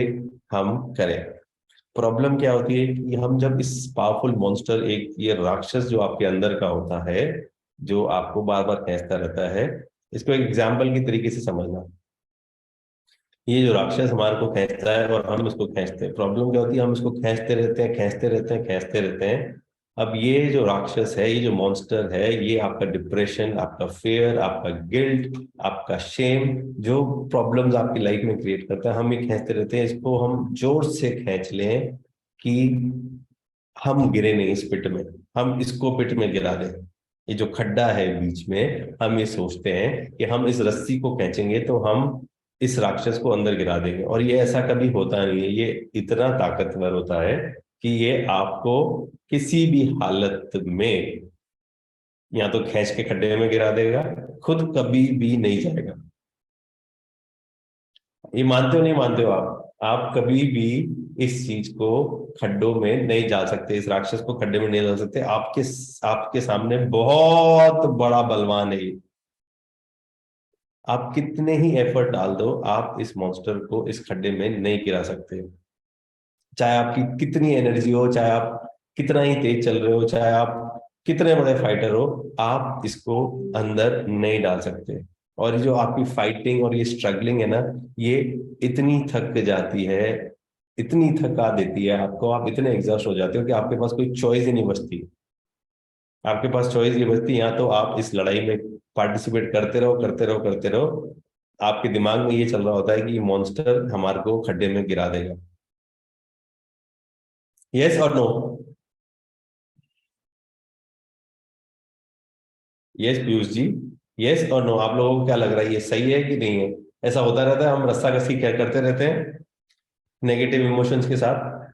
[SPEAKER 8] हम करें। प्रॉब्लम क्या होती है कि हम जब इस पावरफुल मॉन्स्टर, एक ये राक्षस जो आपके अंदर का होता है, जो आपको बार बार खींचता रहता है, इसको एक एग्जाम्पल की तरीके से समझना। ये जो राक्षस हमारे को खींचता है और हम इसको खींचते हैं। प्रॉब्लम क्या होती है, हम इसको खींचते रहते हैं, खींचते रहते हैं, खींचते रहते हैं। अब ये जो राक्षस है, ये जो मॉन्स्टर है, ये आपका डिप्रेशन, आपका फेयर, आपका गिल्ट, आपका शेम, जो प्रॉब्लम्स आपकी लाइफ में क्रिएट करता है, हम ये खींचते रहते हैं। इसको हम जोर से खींच लें कि हम गिरे नहीं इस पिट में, हम इसको पिट में गिरा दें। ये जो खड्डा है बीच में, हम ये सोचते हैं कि हम इस रस्सी को खींचेंगे तो हम इस राक्षस को अंदर गिरा देंगे, और ये ऐसा कभी होता नहीं है। ये इतना ताकतवर होता है कि ये आपको किसी भी हालत में या तो खींच के खड्डे में गिरा देगा, खुद कभी भी नहीं जाएगा। ये मानते हो नहीं मानते हो आप कभी भी इस चीज को खड्डों में नहीं डाल सकते, इस राक्षस को खड्डे में नहीं डाल सकते। आपके सामने बहुत बड़ा बलवान है। आप कितने ही एफर्ट डाल दो, आप इस मॉन्स्टर को इस खड्डे में नहीं गिरा सकते। चाहे आपकी कितनी एनर्जी हो, चाहे आप कितना ही तेज चल रहे हो, चाहे आप कितने बड़े फाइटर हो, आप इसको अंदर नहीं डाल सकते। और ये जो आपकी फाइटिंग और ये स्ट्रगलिंग है ना, ये इतनी थक जाती है, इतनी थका देती है आपको, आप इतने एग्जॉस्ट हो जाते हो कि आपके पास कोई चॉइस ही नहीं बचती। आपके पास चॉइस ये बचती है, या तो आप इस लड़ाई में पार्टिसिपेट करते रहो, करते रहो, करते रहो। आपके दिमाग में ये चल रहा होता है कि ये मॉन्स्टर हमारे को खड्डे में गिरा देगा। यस और no? Yes Piyush ji, yes और नो? आप लोगों को क्या लग रहा है, ये सही है कि नहीं है? ऐसा होता रहता है, हम रस्साकसी क्या करते रहते हैं नेगेटिव इमोशंस के साथ।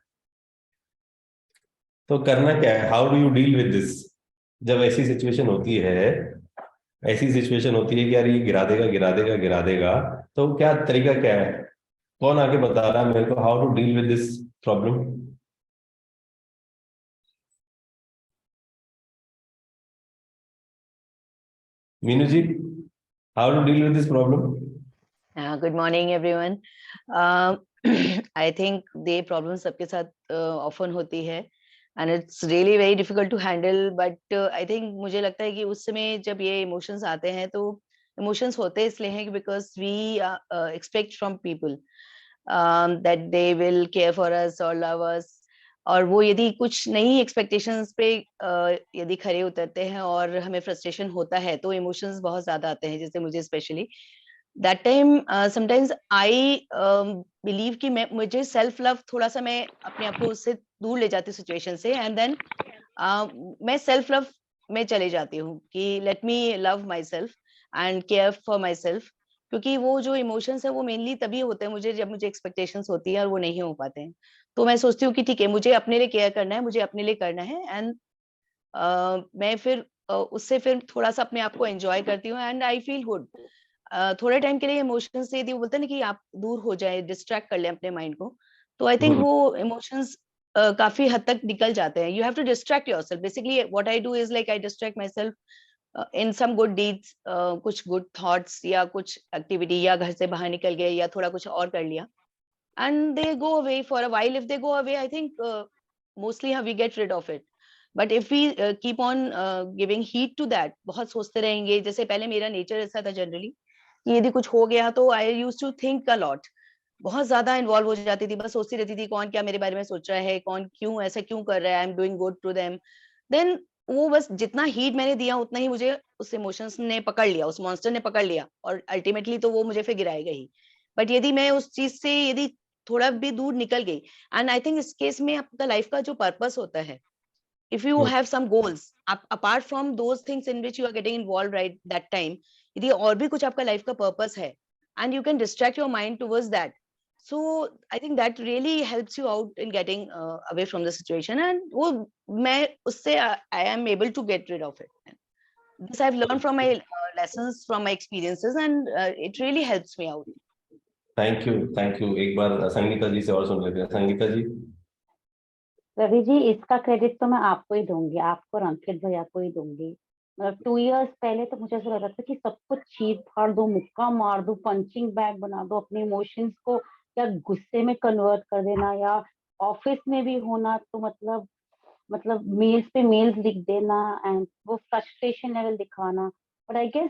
[SPEAKER 8] तो करना क्या है, how do you deal with this? जब ऐसी सिचुएशन होती है, ऐसी सिचुएशन होती है कि यार ये गिरा देगा, गिरा देगा, गिरा देगा, तो क्या तरीका क्या है? कौन आके बता रहा है मेरे को how to deal with this problem? Meenu ji, how to deal with this problem?
[SPEAKER 9] Good morning everyone. I think ये प्रॉब्लम सबके साथ ऑफन होती है। and it's really very difficult to handle. But I think मुझे लगता है कि उस समय जब ये emotions आते हैं तो emotions होते इसलिए हैं because we expect from people that they will care for us or love us. और वो यदि कुछ नई expectations पे यदि खरे उतरते हैं और हमें frustration होता है तो emotions बहुत ज्यादा आते हैं, जैसे मुझे especially that time sometimes I believe कि मुझे self love थोड़ा सा मैं अपने आप को उससे दूर ले जाती हूँ situation से, and then मैं self love में चले जाती हूँ कि let me love myself and care for myself, क्योंकि वो जो इमोशंस है वो मेनली तभी होते हैं मुझे जब मुझे एक्सपेक्टेशंस होती है और वो नहीं हो पाते हैं। तो मैं सोचती हूँ कि ठीक है, मुझे अपने लिए केयर करना है, मुझे अपने लिए करना है, एंड मैं फिर उससे फिर थोड़ा सा अपने आप को एंजॉय करती हूँ एंड आई फील गुड। थोड़े टाइम के लिए इमोशंस से यदि वो बोलते हैं ना कि आप दूर हो जाए, डिस्ट्रैक्ट कर ले अपने माइंड को, तो आई थिंक वो इमोशंस काफी हद तक निकल जाते हैं। You have to distract yourself. Basically what I do is like I distract my self in some good deeds, कुछ गुड थॉट्स या कुछ एक्टिविटी, या घर से बाहर निकल गए या थोड़ा कुछ और कर लिया, and they go away for a while. If they go away, I think mostly we get rid of it. But if we keep on giving heed to that, बहुत सोचते रहेंगे, जैसे पहले मेरा नेचर ऐसा था जनरली कि यदि कुछ हो गया तो I used to think a lot, बहुत ज्यादा इन्वॉल्व हो जाती थी, बस सोचती रहती थी कौन क्या मेरे बारे में सोच रहा है, कौन क्यों ऐसा क्यों कर रहा है, I am doing good to them. Then वो बस जितना हीट मैंने दिया उतना ही मुझे उस इमोशंस ने पकड़ लिया, उस मॉन्स्टर ने पकड़ लिया, और अल्टीमेटली तो वो मुझे फिर गिराएगा ही। बट यदि मैं उस चीज से यदि थोड़ा भी दूर निकल गई, एंड आई थिंक इस केस में आपका लाइफ का जो पर्पस होता है, if you have some goals apart from those things in which you are getting involved right that time, यदि और भी कुछ आपका लाइफ का पर्पस है and you can distract your mind towards that, so I think that really helps you out in getting away from the situation, and वो मैं उससे I am able to get rid of it. This I've learned from my lessons, from my experiences, and it really helps me out.
[SPEAKER 8] Thank you. एक बार संगीता जी से और सुन लेते हैं। संगीता जी।
[SPEAKER 12] रवि जी, इसका credit तो मैं आपको ही दूंगी, आपको और अंकित भैया को ही दूंगी। मतलब 2 इयर्स पहले तो मुझे ऐसा लग रहा था कि सब कुछ चीर फाड़ दो, मुक्का मार दो, पंचिंग बैग बना दो, अपने इमोशंस को या गुस्से में कन्वर्ट कर देना, या ऑफिस में भी होना तो मतलब मेल्स पे मेल्स लिख देना एंड वो फ्रस्ट्रेशन लेवल दिखाना। But I guess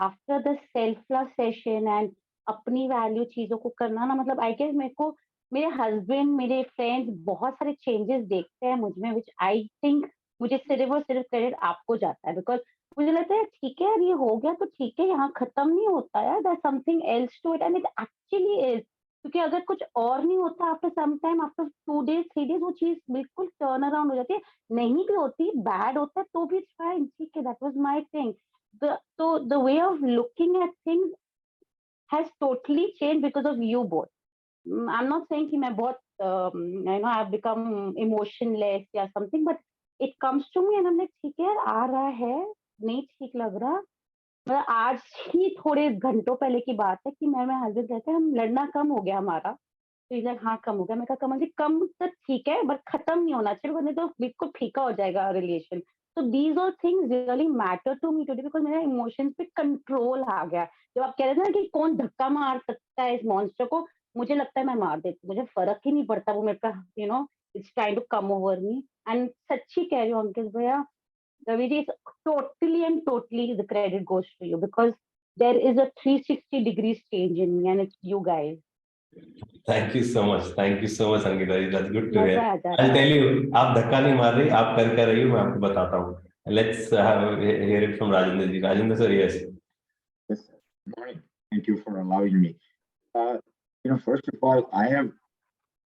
[SPEAKER 12] after the self love session and अपनी वैल्यू चीजों को करना ना, मतलब आई गेस मेरे को मेरे हस्बैंड, मेरे फ्रेंड्स बहुत सारे चेंजेस देखते हैं मुझ में, विच आई थिंक मुझे सिर्फ और सिर्फ क्रेडिट आपको जाता है, बिकॉज मुझे लगता है ठीक है यार, ये हो गया तो ठीक है, यहाँ खत्म नहीं होता यार, there something else to it, and it actually is. क्योंकि अगर कुछ और नहीं होता, after some time, after 2 days 3 days वो चीज बिल्कुल टर्न अराउंड हो जाती है। नहीं भी होती, बैड होता है तो भी फाइन, ठीक है, दैट वाज माय थिंग। तो the way of looking at things has totally change because of you both. I'm not saying कि मैं बहुत I've become emotionless या something, but it comes to me and I'm like ठीक है यार, आ रहा है, नहीं ठीक लग रहा। मतलब आज ही थोड़े घंटों पहले की बात है कि मैं हस्बैंड कहते हैं हम लड़ना कम हो गया हमारा, तो ये हाँ कम हो गया। मैं कहा कमल जी कम तो ठीक है बट खत्म नहीं होना चाहिए, वरना तो बिल्कुल फीका हो जाएगा रिलेशन। तो these all things really matter to me today, because मेरा इमोशंस पे कंट्रोल आ गया। जब आप कह रहे थे ना कि कौन धक्का मार सकता है इस मॉन्स्टर को, मुझे लगता है मैं मार देती, मुझे फर्क ही नहीं पड़ता, वो मेरे का it's trying to come over me. And सच्ची कह रही हूँ अंकित भैया, Ravi ji, totally and totally the credit goes to you, because there is a 360 degrees change in me and it's you guys.
[SPEAKER 8] Thank you so much Sangeeta ji, that's good to hear.
[SPEAKER 12] मजा आ जाता
[SPEAKER 8] I'll
[SPEAKER 12] है।
[SPEAKER 8] tell you, आप धक्का नहीं मार रही, आप कर रही हो, मैं आपको बताता हूँ। Let's hear it from Rajendra ji. Rajendra sir, yes.
[SPEAKER 2] Yes, morning. Thank you for allowing me. First of all, I have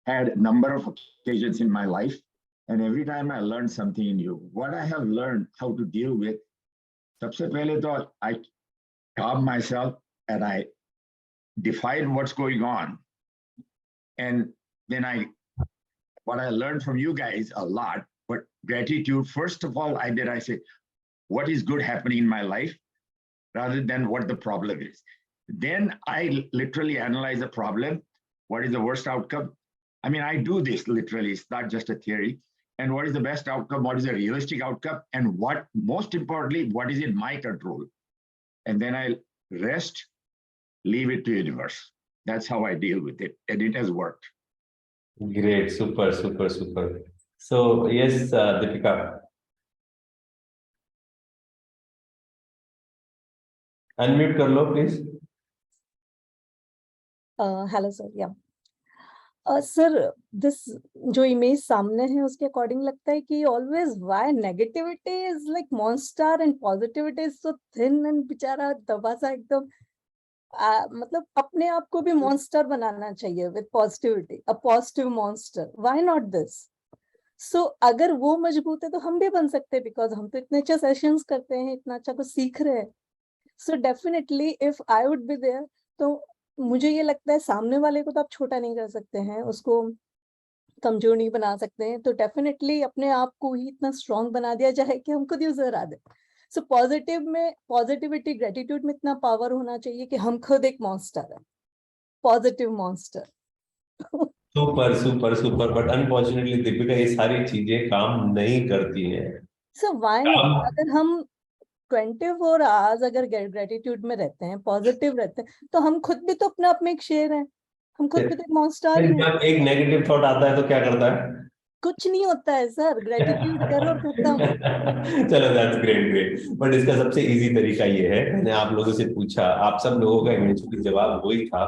[SPEAKER 2] had a number of occasions in my life, and every time I learned something new. What I have learned how to deal with, sabse pehle to I calm myself and I define what's going on. And then what I learned from you guys a lot, but gratitude, first of all, I said, what is good happening in my life rather than what the problem is. Then I literally analyze the problem. What is the worst outcome? I mean, I do this literally, it's not just a theory. And what is the best outcome? What is the realistic outcome? And what, most importantly, what is in my control? And then I rest, leave it to universe. That's how I deal with it. And it has worked.
[SPEAKER 8] Great, super. So yes, Deepika. Unmute कर लो please.
[SPEAKER 13] Hello sir, या sir, this जो image सामने है उसके according लगता है कि always why negativity is like monster and positivity is so thin and बेचारा दबा सा एकदम, मतलब अपने आप को भी मॉन्स्टर बनाना चाहिए with positivity, a positive monster, why not this? So अगर वो मजबूत है तो हम भी बन सकते हैं, बिकॉज हम तो इतने अच्छे सेशंस करते हैं, इतना अच्छा कुछ सीख रहे हैं. So definitely if I would be there, तो मुझे ये लगता है सामने वाले को तो आप छोटा नहीं कर सकते हैं, उसको कमजोर नहीं बना सकते हैं, तो डेफिनेटली अपने आप को ही इतना स्ट्रांग बना दिया जाए कि हम खुद यूजर आ दे. सो पॉजिटिव में, पॉजिटिविटी, ग्रेटिट्यूड में इतना पावर होना चाहिए कि हम खुद एक मॉन्स्टर है, positive monster.
[SPEAKER 8] Super super super. But unfortunately Deepika ये सारी चीजें काम नहीं करती हैं.
[SPEAKER 13] So why not? अगर हम 24 आवर्स अगर ग्रेटिट्यूड में रहते हैं, पॉजिटिव रहते हैं, तो हम खुद भी तो अपने आप में एक शेर हैं, हम खुद भी तो एक मॉन्स्टर ही हैं.
[SPEAKER 8] जब एक नेगेटिव थॉट आता है तो क्या करता है?
[SPEAKER 13] कुछ नहीं होता है सर, ग्रेटिट्यूड करो और खत्म.
[SPEAKER 8] चलो दैट्स ग्रेट ग्रेट. बट इसका सबसे इजी तरीका ये है, मैंने आप लोगों से पूछा, आप सब लोगों का इवेंचुअली जवाब वही था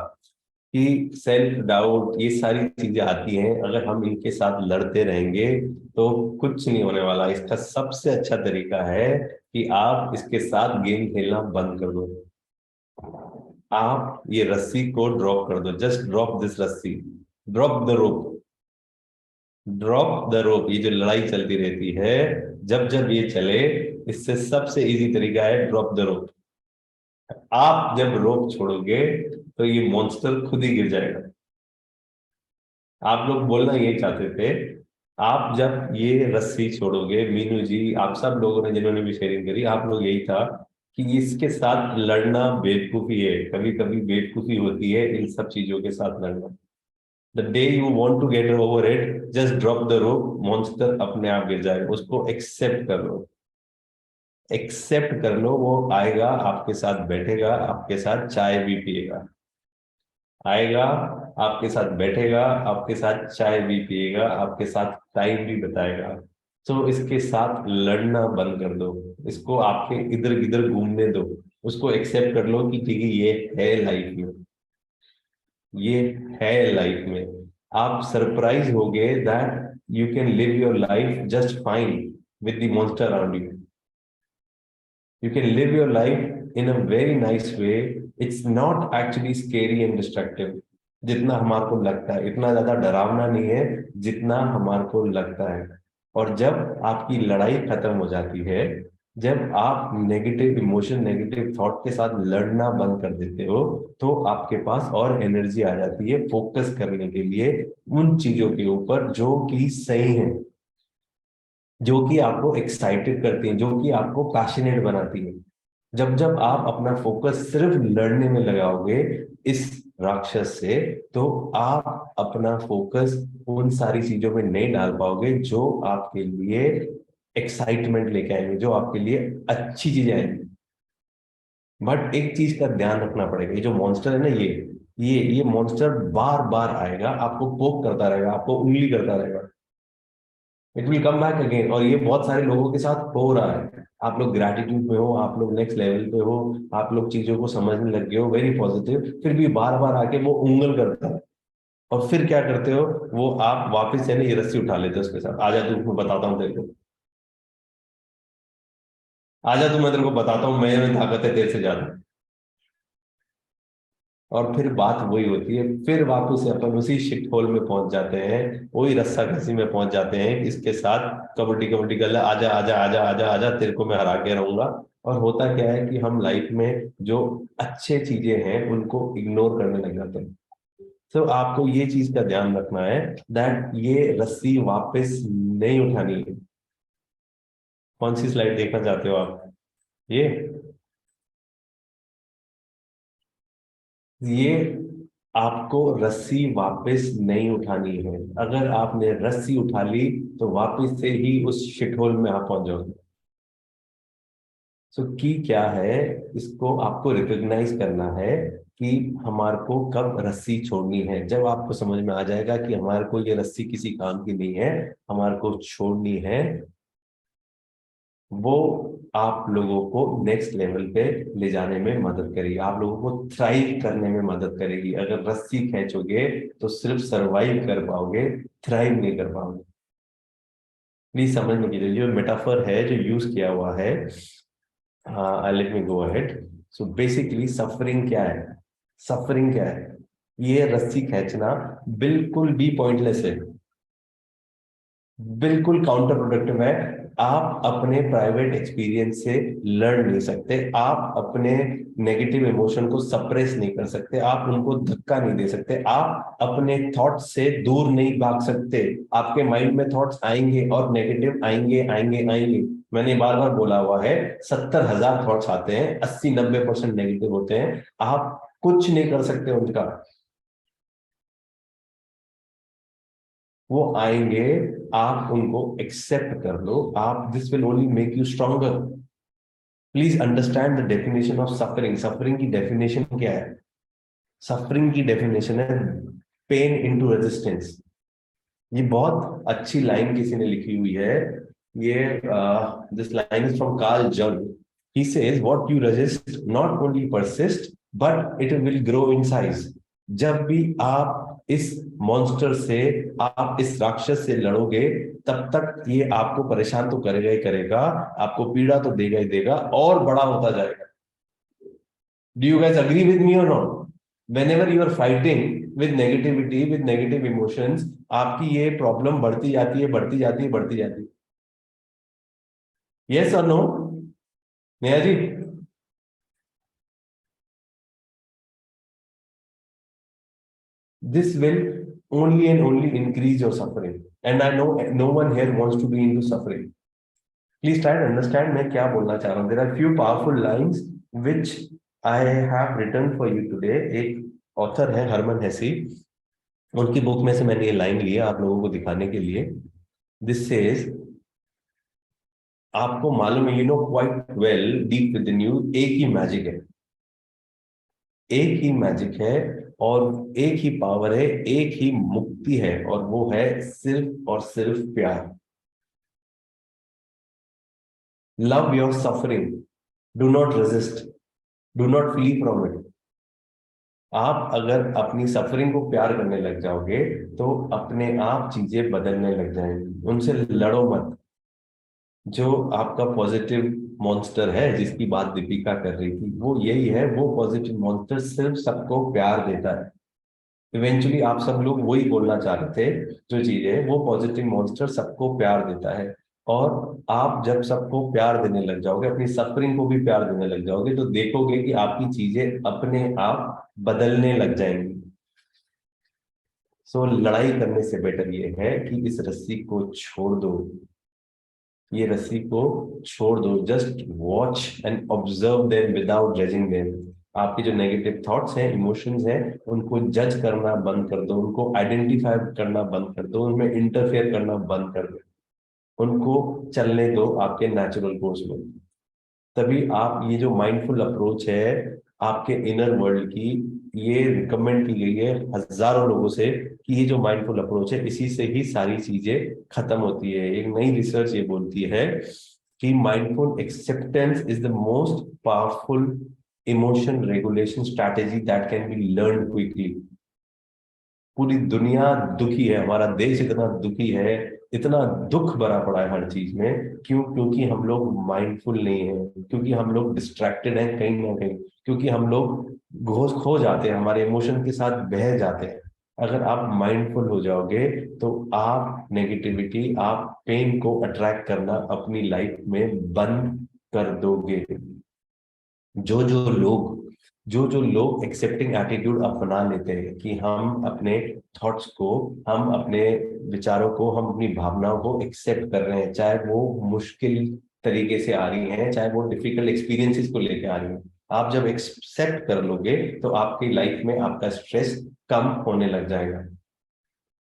[SPEAKER 8] कि सेल्फ डाउट, ये सारी चीजें आती हैं, अगर हम इनके साथ लड़ते रहेंगे तो कुछ नहीं होने वाला. इसका सबसे अच्छा तरीका है कि आप इसके साथ गेम खेलना बंद कर दो. आप ये रस्सी को ड्रॉप कर दो. जस्ट ड्रॉप दिस रस्सी, drop the rope, drop the रोप. ये जो लड़ाई चलती रहती है, जब जब ये चले, इससे सबसे इजी तरीका है ड्रॉप द रोप. आप जब रोप छोड़ोगे तो ये मॉन्स्टर खुद ही गिर जाएगा. आप लोग बोलना ये चाहते थे, आप जब ये रस्सी छोड़ोगे, मीनू जी, आप सब लोगों ने जिन्होंने भी शेयरिंग करी, आप लोग यही था कि इसके साथ लड़ना बेवकूफी है. कभी कभी बेवकूफी होती है इन सब चीजों के साथ लड़ना. The day you want to get over it, just drop the rope, monster अपने आप गिर जाएगा. उसको एक्सेप्ट कर लो, एक्सेप्ट कर लो. वो आएगा, आपके साथ बैठेगा, आपके साथ चाय भी पिएगा. आएगा, आपके साथ बैठेगा, आपके साथ चाय भी पिएगा, आपके साथ टाइम भी बताएगा. तो इसके साथ लड़ना बंद कर दो, इसको आपके इधर गिधर घूमने दो. उसको एक्सेप्ट कर लो कि ठीक है, ये है लाइफ में, ये है लाइफ में. आप सरप्राइज होगे that you can live your life just fine with the monster around you. You can live your life in a very nice way. It's not actually scary and destructive. जितना हमारे को लगता है, इतना ज्यादा डरावना नहीं है जितना हमारे को लगता है. और जब आपकी लड़ाई खत्म हो जाती है, जब आप नेगेटिव इमोशन, नेगेटिव थॉट के साथ लड़ना बंद कर देते हो, तो आपके पास और एनर्जी आ जाती है फोकस करने के लिए उन चीजों के ऊपर जो कि सही है, जो कि आपको एक्साइटेड करती हैं, जो कि आपको पैशनेट बनाती है. जब जब आप अपना फोकस सिर्फ लड़ने में लगाओगे इस राक्षस से, तो आप अपना फोकस उन सारी चीजों में नहीं डाल पाओगे जो आपके लिए एक्साइटमेंट लेके आएंगे, जो आपके लिए अच्छी चीजें आएंगी. बट एक चीज का ध्यान रखना पड़ेगा, ये जो मॉन्स्टर है ना, ये मॉन्स्टर बार बार आएगा, आपको पोक करता रहेगा, आपको उंगली करता रहेगा. It will come back again. और ये बहुत सारे लोगों के साथ हो रहा है. आप लोग ग्रैटिट्यूड में हो, आप लोग नेक्स्ट लेवल पे हो, आप लोग चीजों को समझने लग गए हो, वेरी पॉजिटिव, फिर भी बार बार आके वो उंगल करता है. और फिर क्या करते हो, वो आप वापस से ना ये रस्सी उठा लेते हो उसके साथ. आजा तू, मैं बताता हूँ तेरे को, आजा तू, मैं तेरे को बताता हूँ, मेरे में ताकत है तेरे से ज्यादा. और फिर बात वही होती है, फिर वापस से अपन उसी शिट होल में पहुंच जाते हैं, वही रस्सा कसी में पहुंच जाते हैं. इसके साथ कबड्डी कबड्डी कर ले, आजा आजा आजा आजा आजा, तेरे को मैं हरा के रहूंगा. और होता क्या है कि हम लाइफ में जो अच्छे चीजें हैं उनको इग्नोर करने लग जाते हैं. तो आपको ये चीज का ध्यान रखना है दैट ये रस्सी वापस नहीं उठानी है. कौन सी स्लाइड देखना चाहते हो आप? ये आपको रस्सी वापस नहीं उठानी है. अगर आपने रस्सी उठा ली तो वापस से ही उस शिटहोल में आप पहुंच जाओगे. सो की क्या है, इसको आपको रिकॉग्नाइज करना है कि हमारे को कब रस्सी छोड़नी है। जब आपको समझ में आ जाएगा कि हमारे को ये रस्सी किसी काम की नहीं है, हमारे को छोड़नी है, वो आप लोगों को नेक्स्ट लेवल पे ले जाने में मदद करेगी, आप लोगों को थ्राइव करने में मदद करेगी। अगर रस्सी खींचोगे तो सिर्फ सरवाइव कर पाओगे, थ्राइव नहीं कर पाओगे। प्लीज समझने के लिए जो मेटाफर है जो यूज किया हुआ है, लेट मी go ahead. So basically suffering क्या है, सफरिंग क्या है, ये रस्सी खींचना बिल्कुल भी पॉइंटलेस है, बिल्कुल काउंटर प्रोडक्टिव है। आप अपने प्राइवेट एक्सपीरियंस से लर्न नहीं सकते, आप अपने नेगेटिव इमोशन को सप्रेस नहीं कर सकते, आप उनको धक्का नहीं दे सकते, आप अपने थॉट्स से दूर नहीं भाग सकते। आपके माइंड में थॉट्स आएंगे और नेगेटिव आएंगे आएंगे आएंगे। मैंने बार बार बोला हुआ है 70,000 थॉट्स आते हैं, 80-90% नेगेटिव होते हैं, आप कुछ नहीं कर सकते उनका, वो आएंगे, आप उनको एक्सेप्ट कर लो। आप this will only make you stronger. Please understand the definition of suffering. Suffering की डेफिनेशन क्या है? सफरिंग की डेफिनेशन है पेन इनटू रेजिस्टेंस। ये बहुत अच्छी लाइन किसी ने लिखी हुई है, ये this line is from Karl जंग। He says what you resist not only persist but it will grow in size. जब भी आप इस मॉन्स्टर से, आप इस राक्षस से लड़ोगे, तब तक ये आपको परेशान तो करेगा ही करेगा, आपको पीड़ा तो देगा ही देगा, और बड़ा होता जाएगा। Do you guys agree with me और not? whenever you are fighting with negativity, with negative emotions, आपकी ये प्रॉब्लम बढ़ती जाती है, बढ़ती जाती है, बढ़ती जाती है। yes or no? Neha ji, this will only and only increase your suffering, and I know no one here wants to be into suffering. Please try to understand मैं क्या बोलना चाह रहा हूँ. There are few powerful lines which I have written for you today. एक author है हरमन हेसी, उनकी book में से मैंने ये लाइन ली है आप लोगों को दिखाने के लिए. दिस सेज, आपको मालूम है, you know quite well deep with in you, एक ही मैजिक है, एक ही मैजिक है और एक ही पावर है, एक ही मुक्ति है, और वो है सिर्फ और सिर्फ प्यार. Love your suffering, do not resist, do not flee from it. आप अगर अपनी सफरिंग को प्यार करने लग जाओगे तो अपने आप चीजें बदलने लग जाएंगी. उनसे लड़ो मत. जो आपका पॉजिटिव मॉन्स्टर है जिसकी बात दीपिका कर रही थी, वो यही है. वो पॉजिटिव मॉन्स्टर सिर्फ सबको प्यार देता है. इवेंचुअली आप सब लोग वही बोलना चाह रहे थे, जो चीज है वो पॉजिटिव मॉन्स्टर सबको प्यार देता है. और आप जब सबको प्यार देने लग जाओगे, अपनी सफरिंग को भी प्यार देने लग जाओगे, तो देखोगे कि आपकी चीजें अपने आप बदलने लग जाएंगी. सो लड़ाई करने से बेटर ये है कि इस रस्सी को छोड़ दो, ये रस्सी को छोड़ दो. Just watch and observe them without judging them. आपके जो नेगेटिव थॉट्स हैं, इमोशंस हैं, उनको जज करना बंद कर दो, उनको आइडेंटिफाई करना बंद कर दो, उनमें इंटरफेयर करना बंद कर दो, उनको चलने दो आपके नेचुरल कोर्स में. तभी आप ये जो माइंडफुल अप्रोच है आपके इनर वर्ल्ड की, ये रिकमेंड की गई है हजारों लोगों से कि ये जो माइंडफुल अप्रोच है, इसी से ही सारी चीजें खत्म होती है. एक नई रिसर्च ये बोलती है कि mindful acceptance is the most powerful emotion regulation strategy that can be learn quickly. पूरी दुनिया दुखी है, हमारा देश इतना दुखी है, इतना दुख भरा पड़ा है हर चीज में. क्यों? क्योंकि हम लोग माइंडफुल नहीं है, क्योंकि हम लोग डिस्ट्रैक्टेड हैं कहीं ना कहीं, क्योंकि हम लोग खो जाते हैं, हमारे इमोशन के साथ बह जाते हैं. अगर आप माइंडफुल हो जाओगे तो आप नेगेटिविटी, आप पेन को अट्रैक्ट करना अपनी लाइफ में बंद कर दोगे. जो जो लोग एक्सेप्टिंग एटीट्यूड अपना लेते हैं कि हम अपने थॉट्स को, हम अपने विचारों को, हम अपनी भावनाओं को एक्सेप्ट कर रहे हैं, चाहे वो मुश्किल तरीके से आ रही हैं, चाहे वो डिफिकल्ट एक्सपीरियंसेस को लेकर आ रही हैं. आप जब एक्सेप्ट कर लोगे तो आपकी लाइफ में आपका स्ट्रेस कम होने लग जाएगा.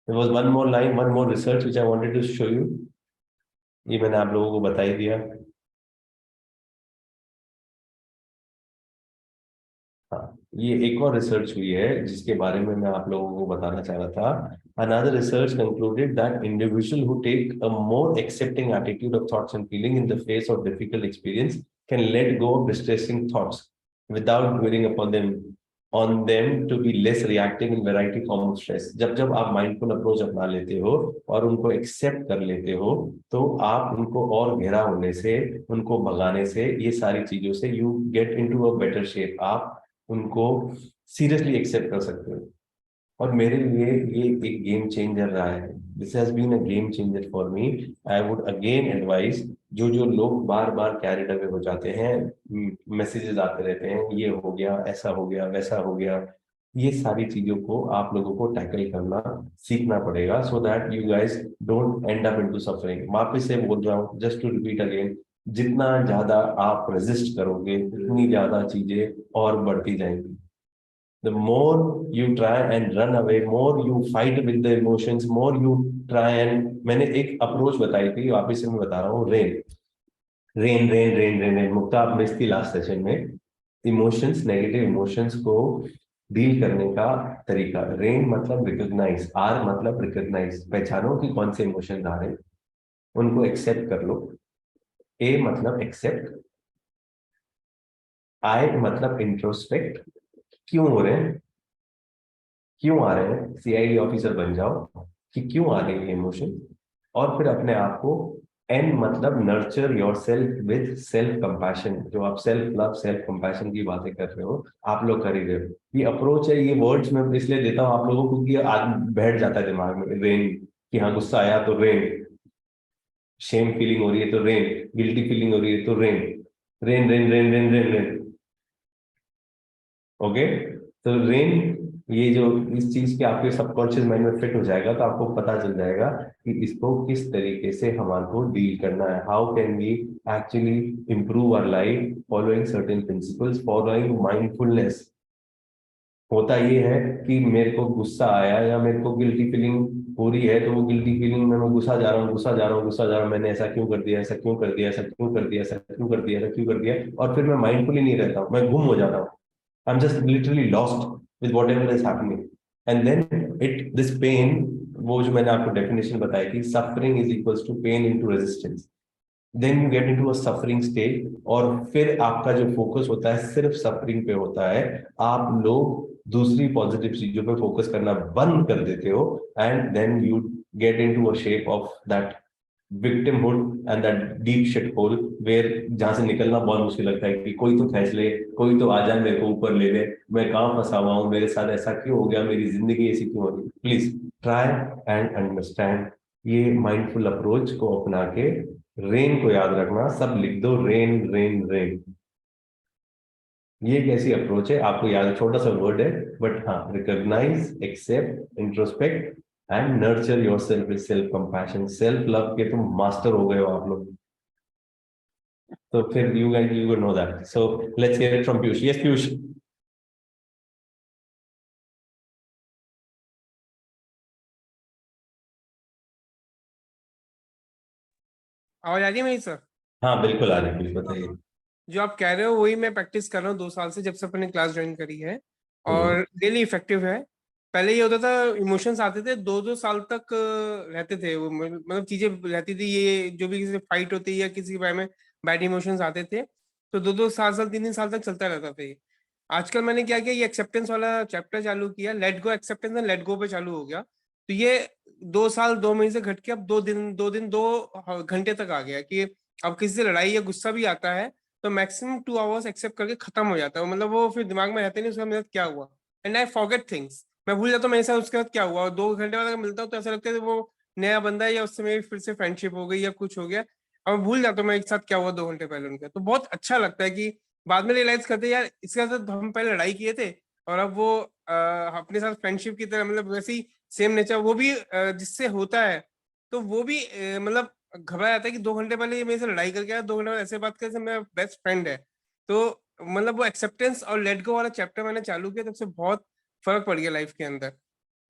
[SPEAKER 8] There was one more line, one more research which I wanted to show you. ये मैंने आप लोगों को बता ही दिया. हाँ, ये एक और रिसर्च हुई है जिसके बारे में मैं आप लोगों को बताना चाह रहा था. Another research concluded that individuals who take a more accepting attitude of thoughts and feeling in the face of difficult experience can let go of distressing thoughts without dwelling on them to be less reactive in variety form of stress. जब आप mindful approach अपना लेते हो और उनको accept कर लेते हो, तो आप उनको और गहरा होने से, उनको भगाने से, ये सारी चीजों से you get into a better shape. आप उनको सीरियसली एक्सेप्ट कर सकते हो. और मेरे लिए ये एक गेम चेंजर रहा है. This has been a game changer for me. I would again advice, जो लोग बार बार कैरिड अवे हो जाते हैं, मैसेजेस आते रहते हैं, ये हो गया, ऐसा हो गया, वैसा हो गया, ये सारी चीजों को आप लोगों को टैकल करना सीखना पड़ेगा, so that you guys don't and up into suffering. वापस से बोल रहा हूँ, जस्ट टू रिपीट अगेन, जितना ज्यादा आप रेजिस्ट करोगे उतनी ज्यादा चीजें और बढ़ती जाएंगी. The more you try and run away, more you fight with the emotions, more you try and, मैंने एक अप्रोच बताई थी, वापस से मैं बता रहा हूँ, रेन. मुक्ता, आप मिस थी लास्ट सेशन में. इमोशंस, नेगेटिव इमोशंस को डील करने का तरीका. रेन मतलब रिकॉग्नाइज, आर मतलब रिकॉग्नाइज, पहचानो कि कौन से इमोशंस आ रहे हैं, उनको एक्सेप्ट कर लो. ए मतलब एक्सेप्ट, आई मतलब इंट्रोस्पेक्ट, क्यों हो रहे हैं, क्यों आ रहे हैं, सीआईडी ऑफिसर बन जाओ कि क्यों आ रहे हैं इमोशन, और फिर अपने आप को. एन मतलब nurture your self with self compassion. जो आप सेल्फ लव, सेल्फ कंपैशन की बातें कर रहे हो, आप लोग कर ही रहे हो. ये अप्रोच है, ये वर्ड्स मैं इसलिए देता हूँ आप लोगों को क्योंकि बैठ जाता है दिमाग में. रेन, कि हाँ गुस्सा आया तो रेन, शेम फीलिंग हो रही है तो रेन, गिल्टी फीलिंग हो रही है तो rain, rain rain rain rain rain rain. Okay, तो रेन, ये जो इस चीज के आपके सबकॉन्शियस माइंड में फिट हो जाएगा, तो आपको पता चल जाएगा कि इसको किस तरीके से हमारे को डील करना है. How can we actually improve our life following certain principles, following mindfulness. होता ये है कि मेरे को गुस्सा आया या मेरे को गिल्टी फीलिंग हो रही है, तो वो गिल्टी फीलिंग में मैं गुस्सा जा रहा हूँ, मैंने ऐसा क्यों कर दिया, ऐसा क्यों कर दिया, ऐसा क्यों कर दिया, ऐसा क्यों कर दिया, ऐसा क्यों कर दिया, और फिर मैं माइंडफुली नहीं रहता हूँ, मैं गुम हो जाता हूँ. I'm just literally lost with whatever is happening. And then this pain, वो जो मैंने आपको definition बताई थी, suffering is equals to pain into resistance. Then you get into a suffering state, और फिर आपका जो focus होता है सिर्फ suffering पे होता है. आप लोग दूसरी पॉजिटिव चीजों पे फोकस करना बंद कर देते हो, and then you get into a shape of that victimhood and that deep shit hole where जहां से निकलना बहुत मुश्किल लगता है कि कोई तो खींच ले, कोई तो आ जाए मेरे को ऊपर ले ले, मैं कहाँ फंसा हुआ हूँ, मेरे साथ ऐसा क्यों हो गया, मेरी जिंदगी ऐसी क्यों हो रही. Please try and understand. ये माइंडफुल अप्रोच को अपना के, रेन को याद रखना, सब लिख दो, रेन रेन रेन. ये एक ऐसी अप्रोच है, आपको याद, छोटा सा वर्ड है, बट हाँ, recognise, accept, introspect and nurture yourself with self compassion. Self love के तुम मास्टर हो गए हो आप लोग. तो फिर you guys will know that. So let's hear it from Piyush. Yes, Piyush.
[SPEAKER 14] आवाज आ रही है मेरी सर?
[SPEAKER 8] हाँ बिल्कुल आ रही है, प्लीज बताइए.
[SPEAKER 14] जो आप कह रहे हो वही मैं प्रैक्टिस कर रहा हूँ 2 साल से, जब से अपने क्लास ज्वाइन करी है, और रियली इफेक्टिव है. पहले ये होता था, इमोशंस आते थे 2-2 साल तक रहते थे, वो मतलब चीजें रहती थी, ये जो भी किसी फाइट होती है या किसी के बारे में बैड इमोशंस आते थे, तो 2-2 साल 3-3 साल तक चलता रहता था ये. आजकल मैंने क्या किया, ये एक्सेप्टेंस वाला चैप्टर चालू किया, let go, acceptance and let go पे चालू हो गया. तो ये 2 साल 2 महीने से घट के अब 2 दिन 2 घंटे तक आ गया कि अब किसी से लड़ाई या गुस्सा भी आता है तो मैक्सिमम 2 आवर्स एक्सेप्ट करके खत्म हो जाता है. मतलब वो फिर दिमाग में रहते नहीं उसका मेरे साथ क्या हुआ, एंड आई फॉरगेट थिंग्स. मैं भूल जाता हूँ मेरे साथ उसके साथ क्या हुआ, और 2 घंटे बाद अगर मिलता हूँ तो ऐसा लगता है वो नया बंदा है या उससे मेरी फिर से फ्रेंडशिप हो गई या कुछ हो गया, और मैं भूल जाता हूँ मैं एक साथ क्या हुआ 2 घंटे पहले उनका. तो बहुत अच्छा लगता है कि बाद में रियलाइज करते हैं यार इसके साथ हम पहले लड़ाई किए थे, और अब वो अपने साथ फ्रेंडशिप की तरह, मतलब वैसी सेम नेचर वो भी जिससे होता है, तो वो भी मतलब घबरा जाता है कि 2 घंटे पहले ये मेरे से लड़ाई करके आया, 2 घंटे बाद ऐसे बात करे, मेरा बेस्ट फ्रेंड है. तो मतलब वो एक्सेप्टेंस और लेट गो वाला चैप्टर मैंने चालू किया, तब से बहुत फर्क पड़ गया लाइफ के अंदर,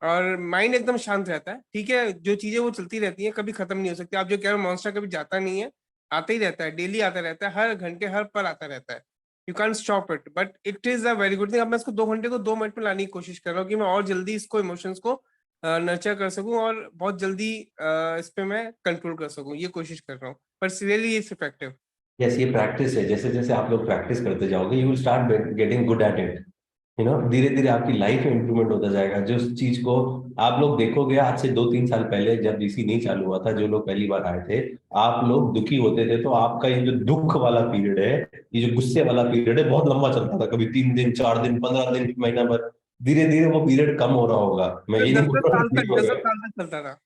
[SPEAKER 14] और माइंड एकदम शांत रहता है. ठीक है, जो चीजें वो चलती रहती हैं, कभी खत्म नहीं हो सकती. आप जो कह रहे हो मॉन्स्टर कभी जाता नहीं है, आता ही रहता है, डेली आता रहता है, हर घंटे हर पल आता रहता है. You can stop it, but it is a very good thing. अब मैं इसको 2 घंटे को 2 मिनट में लाने की कोशिश कर रहा हूँ कि मैं और जल्दी इसको इमोशंस को नर्चर कर सकूं और बहुत जल्दी इस पे मैं कंट्रोल कर सकूं, ये कोशिश कर रहा हूँ। पर रियली इट्स इफेक्टिव।
[SPEAKER 8] यस, ये प्रैक्टिस है। जैसे जैसे आप लोग प्रैक्टिस करते जाओगे, you will start getting good at it. धीरे धीरे आपकी लाइफ में इंप्रूवमेंट होता जाएगा। जो चीज को आप लोग देखोगे, आज से 2-3 साल पहले जब डीसी नहीं चालू हुआ था, जो लोग पहली बार आए थे, आप लोग दुखी होते थे, तो आपका ये जो दुख वाला पीरियड है, ये जो गुस्से वाला पीरियड है, बहुत लंबा चलता था, कभी 3 दिन, 4 दिन, 15 दिन, महीना भर। धीरे धीरे वो पीरियड कम हो रहा होगा। मैं ये नहीं बोल रहा हूँ ठीक हो
[SPEAKER 14] 10
[SPEAKER 8] गया,
[SPEAKER 14] साल तक चलता था।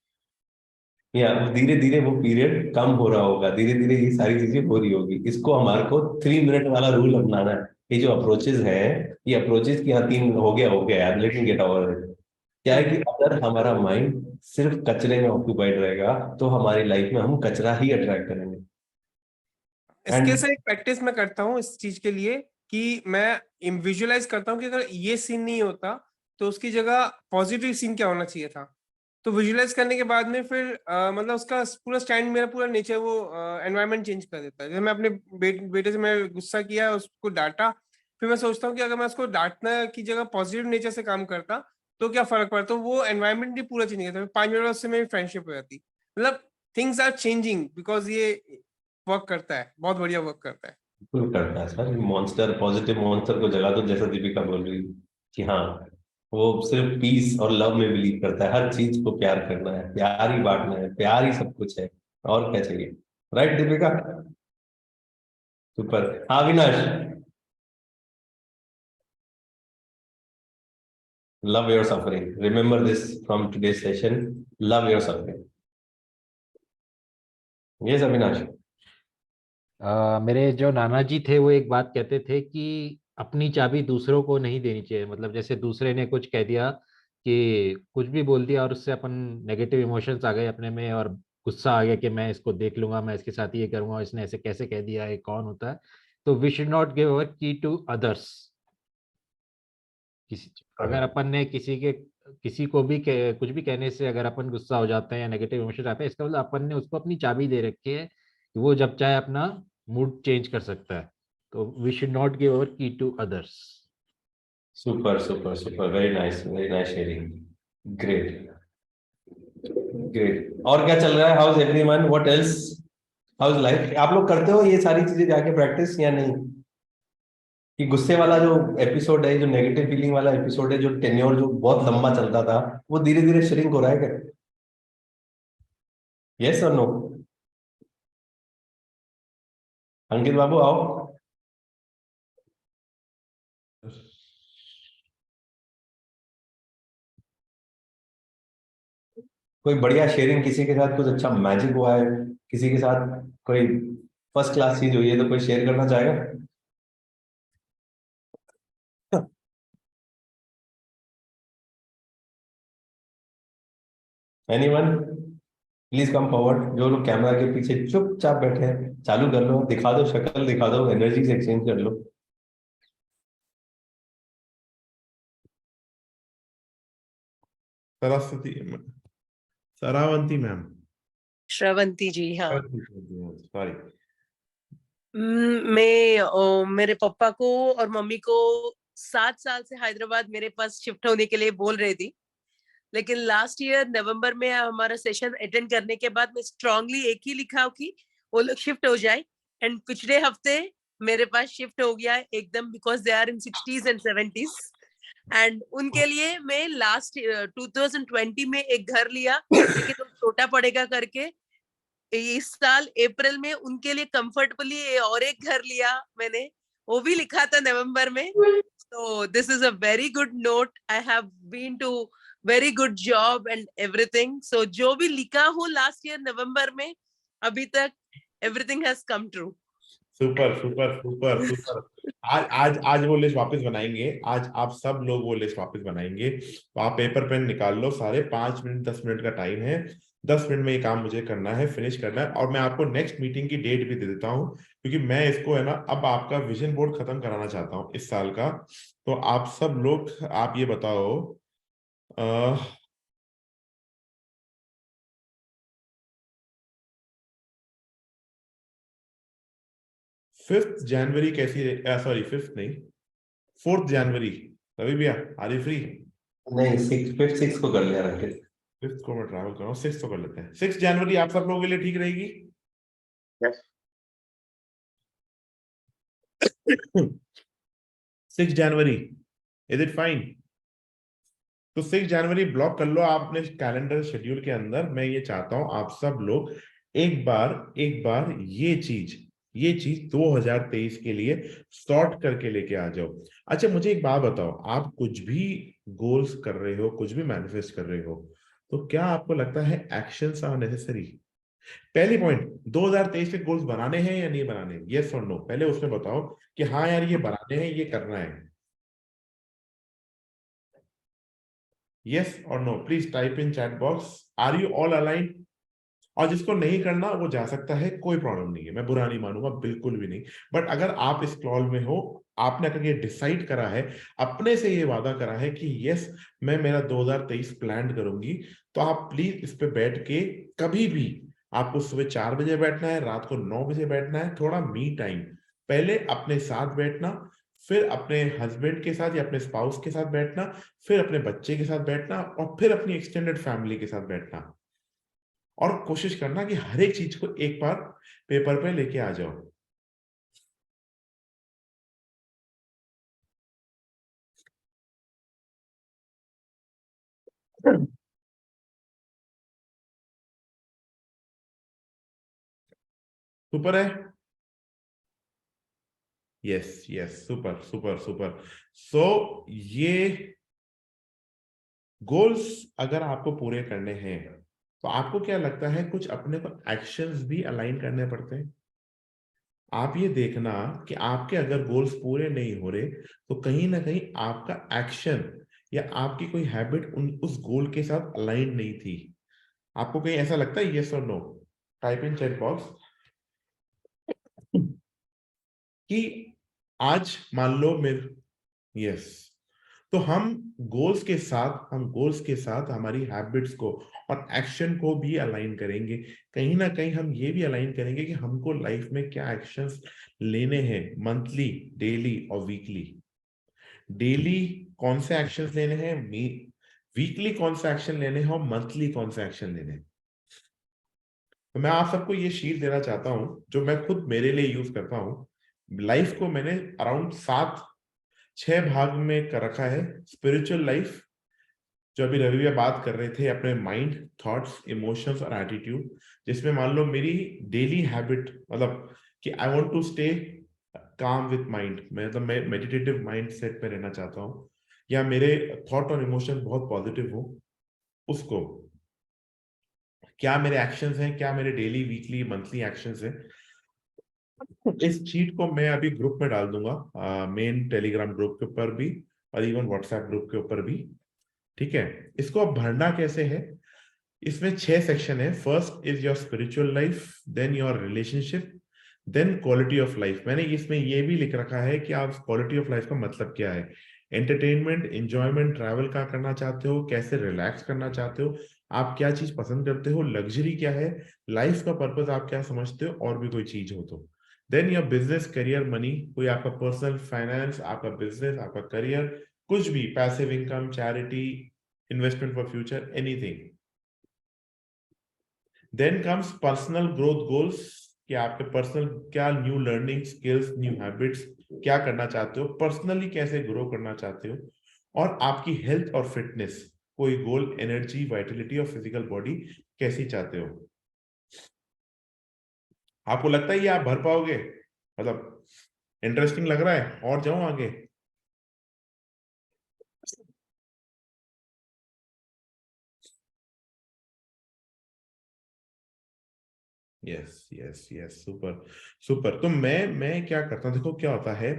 [SPEAKER 8] या धीरे धीरे वो पीरियड कम हो रहा होगा, धीरे धीरे ये सारी चीजें हो रही होगी। इसको हमारे को 3 मिनट वाला रूल अपनाना है। ये जो अप्रोचेस है, ये अप्रोचेस की, हाँ 3 हो गया यार, let me gate over it. क्या है कि अगर हमारा माइंड सिर्फ कचरे में ऑक्यूपाइड रहेगा, तो हमारी लाइफ में हम कचरा ही अट्रैक्ट करेंगे।
[SPEAKER 14] इसके से एक प्रैक्टिस मैं करता हूँ इस चीज के लिए कि मैं विजुअलाइज करता हूँ कि अगर ये सीन नहीं होता तो उसकी जगह पॉजिटिव सीन क्या होना चाहिए था। तो विजुअलाइज करने के बाद में फिर मतलब उसका पूरा स्टैंड, मेरा पूरा नेचर, वो एनवायरनमेंट चेंज कर देता है। जैसे मैं अपने बेटे से मैं गुस्सा किया, उसको डांटा, फिर मैं सोचता हूँ कि अगर मैं उसको डांटना की जगह पॉजिटिव नेचर से काम करता तो क्या फर्क पड़ता। तो वो एनवायरनमेंट भी पूरा चेंज करता है। 5 मिनट उससे मेरी फ्रेंडशिप हो जाती। मतलब थिंग्स आर चेंजिंग बिकॉज ये वर्क करता है, बहुत बढ़िया वर्क करता है।
[SPEAKER 8] बिल्कुल करता है सर। मॉन्स्टर, पॉजिटिव मॉन्स्टर को जगा दो, जैसा दीपिका बोल रही है कि हाँ, वो सिर्फ पीस और लव में बिलीव करता है। हर चीज को प्यार करना है, प्यार ही बांटना है, प्यार ही सब कुछ है, और क्या चाहिए। राइट दीपिका? सुपर। हाँ विनाश, love your suffering, remember this from today's session, love your suffering. Yes Avinash.
[SPEAKER 15] मेरे जो नाना जी थे वो एक बात कहते थे कि अपनी चाबी दूसरों को नहीं देनी चाहिए। मतलब जैसे दूसरे ने कुछ कह दिया, कि कुछ भी बोल दिया और उससे अपन नेगेटिव इमोशंस आ गए अपने में, और गुस्सा आ गया कि मैं इसको देख लूंगा, मैं इसके साथ ये करूंगा, इसने ऐसे कैसे कह दिया, ये कौन होता है। तो we should not give our key to others. किसी अगर अपन ने किसी को भी कुछ भी कहने से अगर अपन गुस्सा हो जाते हैं या नेगेटिव इमोशन आते हैं, इसका मतलब अपन ने उसको अपनी चाबी दे रखी है कि वो जब चाहे अपना मूड चेंज कर सकता है। तो we should not give our key to others.
[SPEAKER 8] Super super super, very nice sharing, great great. और क्या चल रहा है? How is everyone? What else? How is life? आप लोग करते हो ये सारी चीजें जाके प्रैक्टिस या नहीं? कि गुस्से वाला जो एपिसोड है, जो नेगेटिव फीलिंग वाला एपिसोड है, जो टेन्योर जो बहुत लंबा चलता था, वो धीरे धीरे श्रिंक हो रहा है क्या? यस और नो? अंकित बाबू आओ। कोई बढ़िया शेयरिंग, किसी के साथ कुछ अच्छा मैजिक हुआ है, किसी के साथ कोई फर्स्ट क्लास चीज हुई है, तो कोई शेयर करना चाहेगा? एनीवन? Please come forward. जो लोग कैमरा के पीछे चुपचाप बैठे हैं, चालू कर लो, दिखा दो, शक्ल दिखा दो, एनर्जी से एक्सचेंज कर लो।
[SPEAKER 1] सरस्वती, सरावंती मैम,
[SPEAKER 16] श्रवंती जी, हाँ।
[SPEAKER 1] सॉरी।
[SPEAKER 16] मेरे पापा को और मम्मी को 7 साल से हैदराबाद मेरे पास शिफ्ट होने के लिए बोल रही थी, लेकिन लास्ट ईयर नवंबर में हमारा सेशन अटेंड करने के बाद मैं स्ट्रांगली एक ही लिखा कि वो लोग शिफ्ट हो जाए। एंड पिछले हफ्ते मेरे पास शिफ्ट हो गया एकदम, because they are in 60s and 70s। And उनके लिए मैं लास्ट 2020 में एक घर लिया, लेकिन वो छोटा पड़ेगा करके इस साल अप्रैल में उनके लिए कंफर्टेबली और एक घर लिया मैंने, वो भी लिखा था नवंबर में। So this is a very good note. I have been to very good job and everything. So जो भी लिखा हो last year नवंबर में, अभी तक everything has come true.
[SPEAKER 1] Super super super super. आज आज आज वो लिस्ट वापस बनाएंगे। आज आप सब लोग वो लिस्ट वापस बनाएंगे। तो आप पेपर पेन निकाल लो सारे। 5 मिनट 10 मिनट का टाइम है। 10 मिनट में ये काम मुझे करना है, फिनिश करना है। और मैं आपको नेक्स्ट मीटिंग की डेट भी दे देता हूँ, क्योंकि मैं इसको है ना, अब आपका विजन बोर्ड खत्म कराना चाहता हूँ इस साल का। तो आप सब लोग, आप ये बताओ, 5th जनवरी कैसी, सॉरी 5th नहीं, 4th जनवरी, रवि भैया आर यू फ्री?
[SPEAKER 8] नहीं, 5th को कर लिया रंकित।
[SPEAKER 1] 5th को मैं ट्रैवल कर रहा हूँ, 6th को कर लेते हैं। 6 जनवरी आप सब लोगों के लिए ठीक रहेगी?
[SPEAKER 2] Yes.
[SPEAKER 1] 6 January, is it fine? तो 6 जनवरी ब्लॉक कर लो आप अपने कैलेंडर शेड्यूल के अंदर। मैं ये चाहता हूं आप सब लोग एक बार ये चीज 2023 के लिए सॉर्ट करके लेके आ जाओ। अच्छा मुझे एक बात बताओ, आप कुछ भी गोल्स कर रहे हो, कुछ भी मैनिफेस्ट कर रहे हो, तो क्या आपको लगता है एक्शंस आर नेसेसरी? पहली पॉइंट, 2023 के गोल्स बनाने हैं या नहीं बनाने, यस और नो, पहले उसमें बताओ कि हाँ यार ये बनाने हैं, ये करना है, यस और no. Please type in chat box, are you all aligned? और जिसको नहीं करना वो जा सकता है, कोई प्रॉब्लम नहीं है, मैं बुरा नहीं मानूंगा, बिल्कुल भी नहीं। बट अगर आप इस क्लॉज में हो, आपने अगर ये डिसाइड करा है, अपने से ये वादा करा है कि यस मैं मेरा 2023 प्लान करूंगी, तो आप प्लीज इस पे बैठ के कभी भी, आपको सुबह 4 बजे बैठना है, रात को 9 बजे बैठना है, थोड़ा मी टाइम, पहले अपने साथ बैठना, फिर अपने हस्बैंड के साथ या अपने स्पाउस के साथ बैठना, फिर अपने बच्चे के साथ बैठना, और फिर अपनी एक्सटेंडेड फैमिली के साथ बैठना, और कोशिश करना कि हर एक चीज को एक बार पेपर पे लेके आ जाओ। सुपर है? Yes yes, super super super. So ये गोल्स अगर आपको पूरे करने हैं, तो आपको क्या लगता है कुछ अपने को एक्शंस भी अलाइन करने पड़ते हैं? आप ये देखना कि आपके अगर गोल्स पूरे नहीं हो रहे, तो कहीं ना कहीं आपका एक्शन या आपकी कोई हैबिट उस गोल के साथ अलाइन नहीं थी। आपको कहीं ऐसा लगता है, यस और no? Type in chat box कि आज मान लो मेरे, यस, तो हम गोल्स के साथ हमारी हैबिट्स को और एक्शन को भी अलाइन करेंगे। कहीं ना कहीं हम ये भी अलाइन करेंगे कि हमको लाइफ में क्या एक्शंस लेने हैं, मंथली, डेली और वीकली। डेली कौन से एक्शंस लेने हैं, वीकली कौन से एक्शन लेने हैं, और मंथली कौन से एक्शन लेने हैं। तो मैं आप सबको ये शीट देना चाहता हूं, जो मैं खुद मेरे लिए यूज करता हूं। लाइफ को मैंने अराउंड 6 भाग में कर रखा है। स्पिरिचुअल लाइफ, जो अभी रवि भैया बात कर रहे थे, अपने माइंड, थॉट्स, इमोशंस और एटीट्यूड, जिसमें मान लो मेरी डेली हैबिट, मतलब कि I want to stay calm with mind, मतलब मैं मेडिटेटिव माइंड सेट में रहना चाहता हूँ, या मेरे थॉट और इमोशन बहुत पॉजिटिव हो, उसको क्या मेरे एक्शंस हैं, क्या मेरे डेली, वीकली, मंथली एक्शंस हैं। इस चीट को मैं अभी ग्रुप में डाल दूंगा, मेन टेलीग्राम ग्रुप के ऊपर भी और इवन व्हाट्सएप ग्रुप के ऊपर भी, ठीक है। इसको अब भरना कैसे है, इसमें 6 सेक्शन है। First is your spiritual life, then your relationship, then quality of life. मैंने इसमें ये भी लिख रखा है कि आप क्वालिटी ऑफ लाइफ का मतलब क्या है, एंटरटेनमेंट, एंजॉयमेंट, ट्रैवल क्या करना चाहते हो, कैसे रिलैक्स करना चाहते हो, आप क्या चीज पसंद करते हो, लग्जरी क्या है, लाइफ का पर्पस आप क्या समझते हो, और भी कोई चीज हो तो। Then your business, career, money, कोई आपका पर्सनल फाइनेंस, आपका बिजनेस, आपका करियर, कुछ भी, passive income, charity, investment for future, anything. Then comes personal growth goals, कि आपके पर्सनल क्या new learning, skills, new habits क्या करना चाहते हो, पर्सनली कैसे ग्रो करना चाहते हो, और आपकी हेल्थ और फिटनेस, कोई गोल, एनर्जी, वाइटलिटी और फिजिकल बॉडी कैसी चाहते हो। आपको लगता है ये आप भर पाओगे? मतलब इंटरेस्टिंग लग रहा है? और जाऊं आगे? Yes yes yes, super super. तो मैं क्या करता हूं, देखो क्या होता है,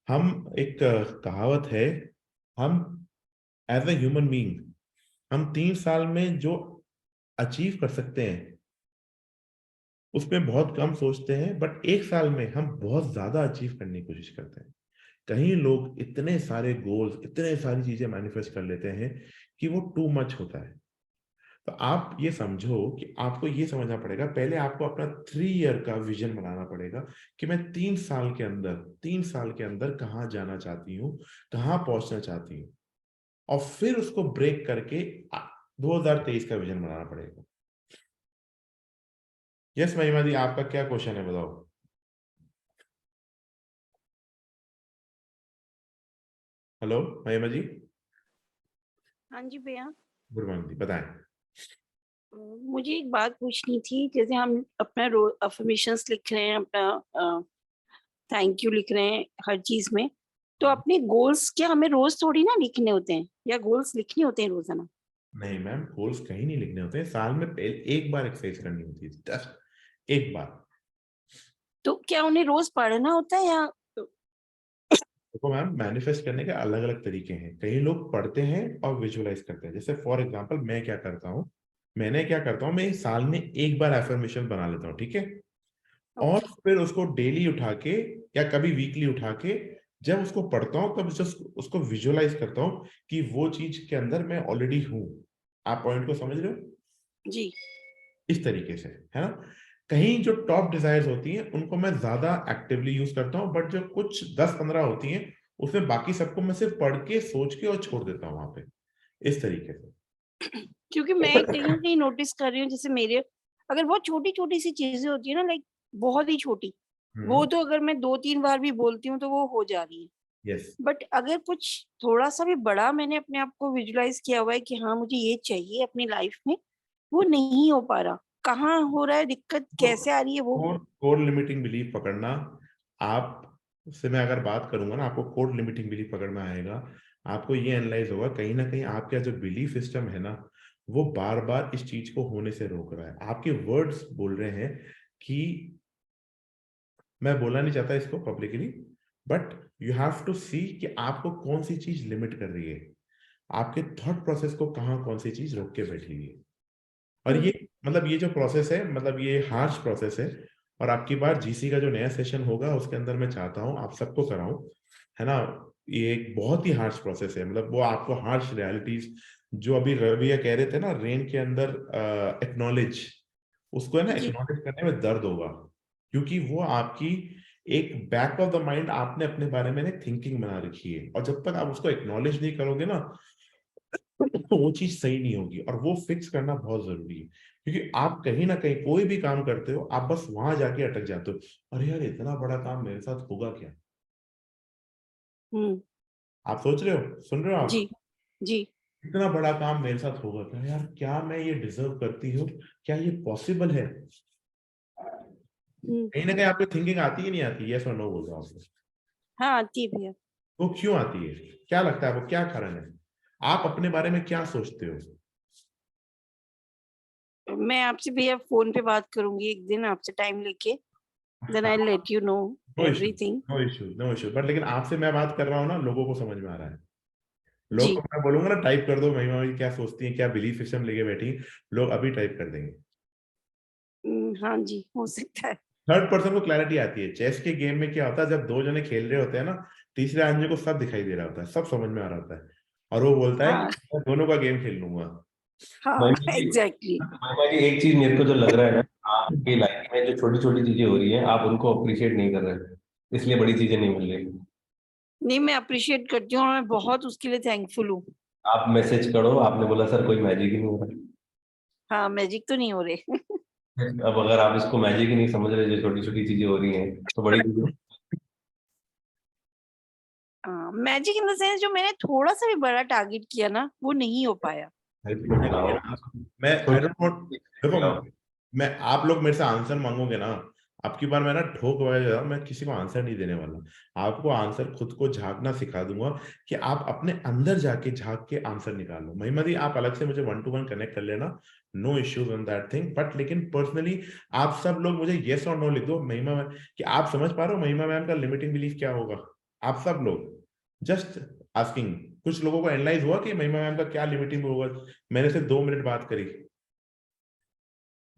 [SPEAKER 1] हम एक कहावत है, हम एज अ ह्यूमन बीइंग, हम 3 साल में जो अचीव कर सकते हैं उसमें बहुत कम सोचते हैं, बट 1 साल में हम बहुत ज्यादा अचीव करने की कोशिश करते हैं। कहीं लोग इतने सारे गोल्स, इतने सारी चीजें मैनिफेस्ट कर लेते हैं कि वो टू मच होता है। तो आप ये समझो कि आपको ये समझना पड़ेगा, पहले आपको अपना 3 ईयर का विजन बनाना पड़ेगा कि मैं 3 साल के अंदर कहाँ जाना चाहती हूँ, कहाँ पहुंचना चाहती हूँ, और फिर उसको ब्रेक करके 2023 का विजन बनाना पड़ेगा। यस महिमा जी, आपका क्या क्वेश्चन है, बताओ। हेलो महिमा जी।
[SPEAKER 4] हाँ जी भैया।
[SPEAKER 1] गुड मॉर्निंग जी, बताएं।
[SPEAKER 4] मुझे एक बात पूछनी थी, जैसे हम अपना अफर्मेशंस लिख रहे हैं, अपना थैंक यू लिख रहे हैं हर चीज में, तो अपने गोल्स क्या हमें रोज थोड़ी ना लिखने होते हैं, या गोल्स लिखने होते हैं रोजाना?
[SPEAKER 1] नहीं मैम, गोल्स कहीं नहीं लिखने होते हैं, साल में एक बार एक्सरसाइज करनी होती है, जस्ट एक बार।
[SPEAKER 4] तो क्या उन्हें रोज पढ़ना होता है, या
[SPEAKER 1] देखो मैम, मैनिफेस्ट करने के अलग अलग तरीके हैं। कई लोग पढ़ते हैं और विजुअलाइज करते हैं। जैसे फॉर एग्जांपल मैं क्या करता हूँ, मैं साल में एक बार एफर्मेशन बना लेता हूँ, ठीक है, और फिर उसको डेली उठा के या कभी वीकली उठा के जब उसको पढ़ता हूँ तब जस्ट उसको विजुअलाइज करता हूँ कि वो चीज के अंदर मैं ऑलरेडी हूँ। आप पॉइंट को समझ रहे हो?
[SPEAKER 4] जी।
[SPEAKER 1] इस तरीके से, है ना। कहीं जो टॉप डिजायर्स होती हैं उनको मैं ज्यादा एक्टिवली यूज करता हूँ, बट जो कुछ 10-15 होती हैं उसमें बाकी सबको मैं सिर्फ पढ़ के सोच के और छोड़ देता हूँ वहां पे, इस तरीके से।
[SPEAKER 4] क्योंकि मैं कहीं ना कहीं नोटिस कर रही हूँ, जैसे मेरे अगर बहुत छोटी छोटी सी चीजें होती है ना, लाइक बहुत ही छोटी, वो तो अगर मैं 2-3 बार भी बोलती हूँ तो वो हो जा रही है।
[SPEAKER 1] यस।
[SPEAKER 4] बट अगर कुछ थोड़ा सा भी बड़ा मैंने अपने आप को विजुलाइज किया हुआ है कि हाँ मुझे ये चाहिए अपनी लाइफ में, वो नहीं हो पा रहा। कहाँ हो रहा है दिक्कत, कैसे आ रही है वो?
[SPEAKER 1] कोर लिमिटिंग बिलीफ पकड़ना। आप से मैं अगर बात करूंगा ना, आपको कोर लिमिटिंग बिलीफ पकड़ना आएगा। आपको ये एनालाइज होगा कहीं ना कहीं आपका जो बिलीफ सिस्टम है ना, वो बार बार इस चीज को होने से रोक रहा है। आपके वर्ड्स बोल रहे हैं कि, मैं बोलना नहीं चाहता इसको publicly, but you have to see कि आपको कौन सी चीज लिमिट कर रही है, आपके थॉट प्रोसेस को कहाँ कौन सी चीज रोक के बैठी हुई है। और ये मतलब ये जो प्रोसेस है, मतलब ये हार्श प्रोसेस है। और आपकी बार जीसी का जो नया सेशन होगा उसके अंदर मैं चाहता हूँ आप सबको कराऊं, है ना। ये एक बहुत ही हार्श प्रोसेस है, मतलब वो आपको हार्श रियलिटीज जो अभी रविया कह रहे थे ना, रेन के अंदर एक्नॉलेज, उसको है ना एक्नॉलेज करने में दर्द होगा, क्योंकि वो आपकी एक बैक ऑफ द माइंड आपने अपने बारे में थिंकिंग बना रखी है, और जब तक आप उसको एक्नॉलेज नहीं करोगे ना तो वो चीज सही नहीं होगी। और वो फिक्स करना बहुत जरूरी है, क्योंकि आप कहीं ना कहीं कोई भी काम करते हो, आप बस वहां जाके अटक जाते हो, अरे यार इतना बड़ा काम मेरे साथ होगा क्या। आप सोच रहे हो, सुन रहे हो
[SPEAKER 4] जी
[SPEAKER 1] आप,
[SPEAKER 4] जी।
[SPEAKER 1] इतना बड़ा काम मेरे साथ होगा क्या यार, क्या मैं ये डिजर्व करती हूँ, क्या ये पॉसिबल है। कहीं ना कहीं आपको थिंकिंग आती ही नहीं आती, यस और नो बोल रहा हूँ आपको।
[SPEAKER 4] हाँ आती है भैया।
[SPEAKER 1] वो क्यों आती है, क्या लगता है, वो क्या कारण है, आप अपने बारे में क्या सोचते हो?
[SPEAKER 4] मैं आपसे भैया फोन पे बात करूंगी एक दिन आपसे टाइम लेके, then I let you know
[SPEAKER 1] no issue,
[SPEAKER 4] everything.
[SPEAKER 1] No issue, no issue, but लेकिन आपसे मैं बात कर रहा हूँ ना, लोगों को समझ में आ रहा है। लोग
[SPEAKER 4] जी।
[SPEAKER 1] को मैं बोलूंगा ना टाइप कर दो महिमा भाई क्या सोचती है, क्या बिलीफ सिस्टम लेके बैठी हैं, लोग अभी टाइप कर देंगे।
[SPEAKER 4] हाँ जी, हो सकता है।
[SPEAKER 1] थर्ड पर्सन को क्लैरिटी आती है। चेस के गेम में क्या होता है, जब दो जने खेल रहे होते हैं ना, तीसरे आदमी को सब दिखाई दे रहा होता है, सब समझ में आ रहा होता है, और वो बोलता है
[SPEAKER 4] हाँ
[SPEAKER 1] कि मैं दोनों का गेम खेल लूंगा।
[SPEAKER 4] हाँ एग्जैक्टली।
[SPEAKER 8] महिमा जी एक चीज मेरे को जो लग रहा है ना, आपकी लाइफ में जो छोटी छोटी चीजें हो रही हैं आप उनको अप्रिशिएट नहीं कर रहे, इसलिए बड़ी चीजें नहीं मिल रही।
[SPEAKER 4] नहीं, मैं अप्रिशिएट करती हूँ और मैं बहुत उसके लिए थैंकफुल हूँ।
[SPEAKER 8] आप मैसेज करो, आपने बोला सर कोई मैजिक ही नहीं हो रहा।
[SPEAKER 4] हाँ, मैजिक तो नहीं हो रहे।
[SPEAKER 8] अब अगर आप इसको मैजिक ही नहीं समझ रहे जो छोटी छोटी चीजें हो रही हैं तो बड़ी चीजें।
[SPEAKER 4] मैजिक इन द सेंस जो मैंने थोड़ा सा भी बड़ा टारगेट किया ना, वो नहीं हो पाया।
[SPEAKER 1] मैं आई डोंट वांट, देखो मैं, आप लोग मेरे से आंसर मांगोगे ना, आपकी बार मैं ना ठोक वगैरह, मैं किसी को आंसर नहीं देने वाला। आपको आंसर खुद को झांकना सिखा दूंगा, कि आप अपने अंदर जाके झांक के आंसर निकालो। महिमा दी आप अलग से मुझे 1-to-1 कनेक्ट कर लेना, no issues on that thing, but लेकिन पर्सनली आप सब लोग मुझे येस और नो लिख दो महिमा मैम, कि आप समझ पा रहे हो महिमा मैम का लिमिटिंग बिलीफ क्या होगा। आप सब लोग जस्ट आस्किंग, कुछ लोगों को एनालाइज हुआ कि महिमा मैम का क्या लिमिटिंग होगा, मैंने सिर्फ 2 मिनट बात करी।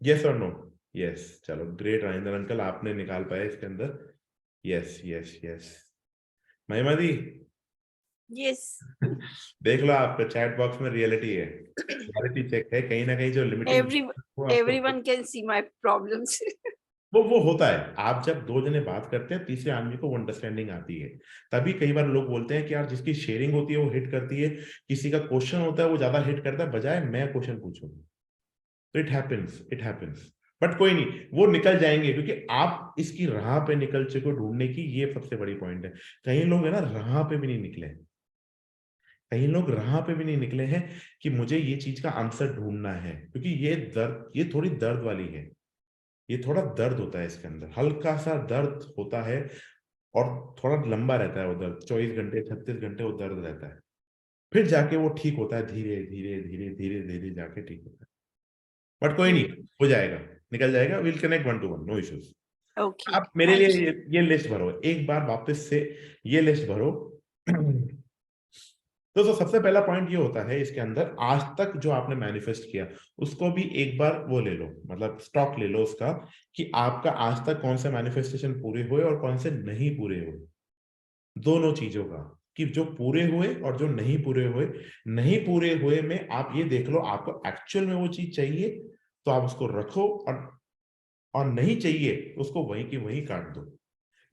[SPEAKER 1] यस और नो? यस, चलो ग्रेट राजेंद्र अंकल, आपने निकाल पाया इसके अंदर। Yes yes yes. महिमा दी
[SPEAKER 4] यस
[SPEAKER 1] देख लो, आपका चैट बॉक्स में रियलिटी है, रियलिटी चेक है, कहीं ना कहीं जो limiting
[SPEAKER 4] everyone can see my problems.
[SPEAKER 1] वो होता है। आप जब दो जने बात करते हैं, तीसरे आदमी को वो अंडरस्टैंडिंग आती है, तभी कई बार लोग बोलते हैं कि यार जिसकी शेयरिंग होती है वो हिट करती है, किसी का क्वेश्चन होता है वो ज्यादा हिट करता है, बजाय मैं क्वेश्चन पूछूं। तो इट हैपेंस बट कोई नहीं, वो निकल जाएंगे, क्योंकि आप इसकी राह पे निकल चुके हो ढूंढने की, ये सबसे बड़ी पॉइंट है। कई लोग है ना राह पे भी नहीं निकले, कई लोग राह पे भी नहीं निकले हैं कि मुझे ये चीज का आंसर ढूंढना है, क्योंकि ये थोड़ी दर्द वाली है, ये थोड़ा दर्द होता है इसके अंदर, हल्का सा दर्द होता है, और थोड़ा लंबा रहता है वो दर्द, 24 घंटे 36 घंटे वो दर्द रहता है, फिर जाके वो ठीक होता है, धीरे धीरे धीरे धीरे धीरे जाके ठीक होता है। बट कोई नहीं, हो जाएगा, निकल जाएगा, will connect 1 to 1, no issues.
[SPEAKER 4] Okay
[SPEAKER 1] आप मेरे लिए ये लिस्ट भरो, एक बार वापस से ये लिस्ट भरो। तो सबसे पहला पॉइंट ये होता है इसके अंदर, आज तक जो आपने मैनिफेस्ट किया उसको भी एक बार वो ले लो, मतलब स्टॉक ले लो उसका, कि आपका आज तक कौन से मैनिफेस्टेशन पूरे हुए और कौन से नहीं पूरे हुए, दोनों चीजों का, कि जो पूरे हुए और जो नहीं पूरे हुए। नहीं पूरे हुए में आप ये देख लो आपको एक्चुअल में वो चीज चाहिए तो आप उसको रखो, और नहीं चाहिए तो उसको वहीं की वहीं काट दो।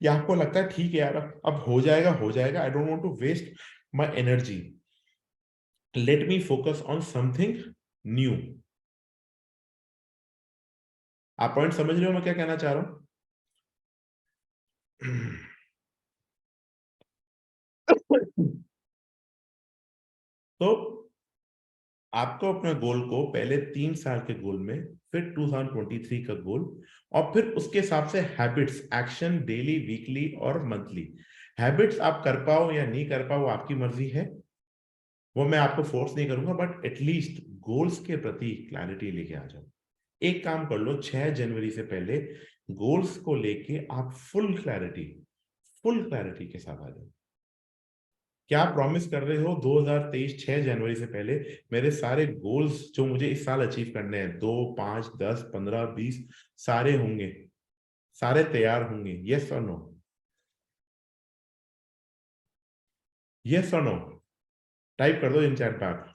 [SPEAKER 1] या आपको लगता है ठीक है यार अब हो जाएगा, I don't want to waste my energy, let me focus on something new. आप पॉइंट समझ रहे हो मैं क्या कहना चाह रहा हूं? तो आपको अपने गोल को पहले 3 साल के गोल में, फिर 2023 का गोल, और फिर उसके हिसाब से हैबिट्स, एक्शन, डेली, वीकली और मंथली। हैबिट्स आप कर पाओ या नहीं कर पाओ आपकी मर्जी है, वो मैं आपको फोर्स नहीं करूंगा, बट एटलीस्ट गोल्स के प्रति क्लैरिटी लेके आ जाओ। एक काम कर लो, 6 जनवरी से पहले गोल्स को लेके आप फुल क्लैरिटी के साथ आ जाओ। क्या प्रॉमिस कर रहे हो 2023 6 जनवरी से पहले मेरे सारे गोल्स जो मुझे इस साल अचीव करने हैं, 2, 5, 10, 15, 20 सारे होंगे, सारे तैयार होंगे? यस और नो? यस और नो? टाइप कर दो इन चैट पे आप।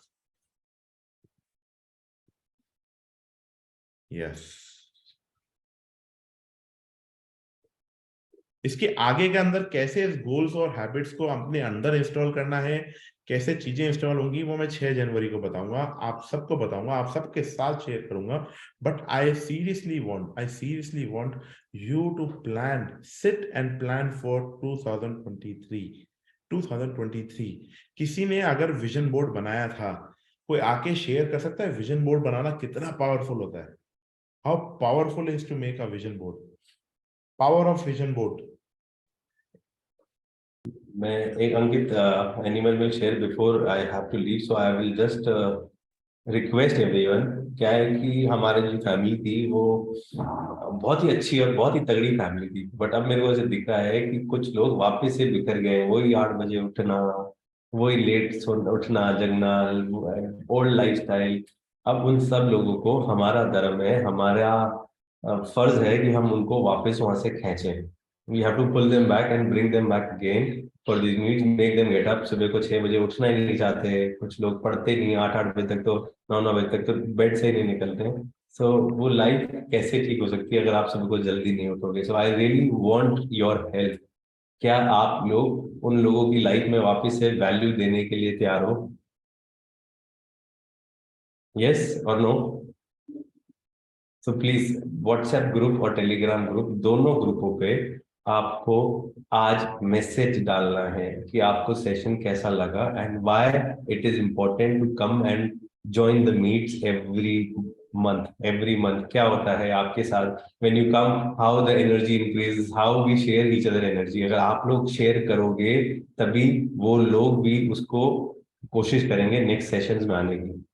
[SPEAKER 1] यस। इसके आगे के अंदर कैसे इस गोल्स और हैबिट्स को अपने अंदर इंस्टॉल करना है, कैसे चीजें इंस्टॉल होंगी, वो मैं 6 जनवरी को बताऊंगा, आप सबको बताऊंगा, आप सबके साथ शेयर करूंगा। But I seriously want you to plan, sit and plan for 2023। किसी ने अगर विजन बोर्ड बनाया था, कोई आके शेयर कर सकता है विजन बोर्ड बनाना कितना पावरफुल होता है? How powerful is to make a vision board, power of vision board.
[SPEAKER 8] मैं एक अंकित animal will share before I have to leave, so I will just request everyone. क्या है कि हमारे जो फैमिली थी वो बहुत ही अच्छी और बहुत ही तगड़ी फैमिली थी, बट अब मेरे को ऐसे दिख रहा है कि कुछ लोग वापस से बिखर गए, वही 8 बजे उठना, वही लेट उठना जगना, ओल्ड लाइफस्टाइल। अब उन सब लोगों को हमारा धर्म है, हमारा फर्ज है कि हम उनको वापस वहां से खींचें। We have to pull them back and bring them back again for this needs, make them get up. सुबह को 6 बजे उठना ही नहीं चाहते, कुछ लोग पढ़ते नहीं, 8 बजे तक तो 9 बजे तक तो बेड से ही नहीं निकलते हैं। सो वो लाइफ कैसे ठीक हो सकती है अगर आप सुबह को जल्दी नहीं उठोगे? So I really want your help. क्या आप लोग उन लोगों की लाइफ में वापस से वैल्यू देने के लिए तैयार हो? यस और no? So please WhatsApp group और टेलीग्राम ग्रुप, दोनों ग्रुपों पे आपको आज मैसेज डालना है कि आपको सेशन कैसा लगा and why it is important to come and join the meets every month. क्या होता है आपके साथ when you come, how the energy increase, how we share each other energy. अगर आप लोग शेयर करोगे तभी वो लोग भी उसको कोशिश करेंगे नेक्स्ट सेशंस में आने की।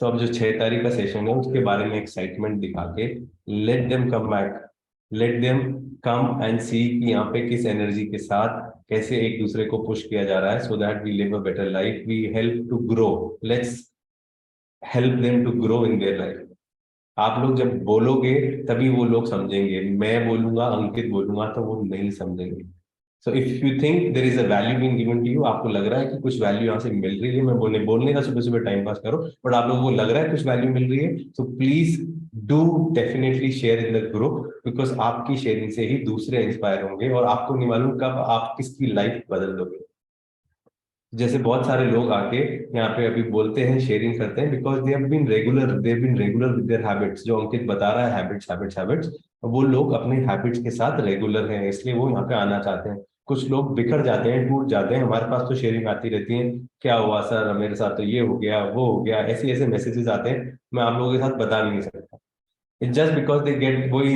[SPEAKER 8] सो अब जो 6 तारीख का सेशन है उसके बारे में एक्साइटमेंट दिखा के let them come back, let them come and see कि यहाँ पे किस एनर्जी के साथ कैसे एक दूसरे को पुश किया जा रहा है, so that we live a better life, we help to grow, let's help them to grow in their life. आप लोग जब बोलोगे तभी वो लोग समझेंगे, मैं बोलूंगा, अंकित बोलूंगा तो वो नहीं समझेंगे। So if you think there is a value being given to you, आपको लग रहा है कि कुछ वैल्यू यहाँ से मिल रही है, मैं बोलने का सुबह सुबह टाइम पास करो, बट आप लोगों को लग रहा है कुछ वैल्यू मिल रही है, तो please do definitely share in the group, because आपकी शेयरिंग से ही दूसरे इंस्पायर होंगे और आपको नहीं मालूम कब आप किसकी लाइफ बदल दोगे। जैसे बहुत सारे लोग आके यहाँ पे अभी बोलते हैं, शेयरिंग करते हैं, because they have been regular with their habits. जो अंकित बता रहा है, हैबिट्स, वो लोग अपने हैबिट्स के साथ रेगुलर हैं, इसलिए वो यहाँ पे आना चाहते हैं। कुछ लोग बिखर जाते हैं, टूट जाते हैं, हमारे पास तो शेयरिंग आती रहती है, क्या हुआ सर मेरे साथ तो ये हो गया वो हो गया, ऐसे ऐसे मैसेजेस आते हैं, मैं आप लोगों के साथ बता नहीं सकता। It's just because they get, वही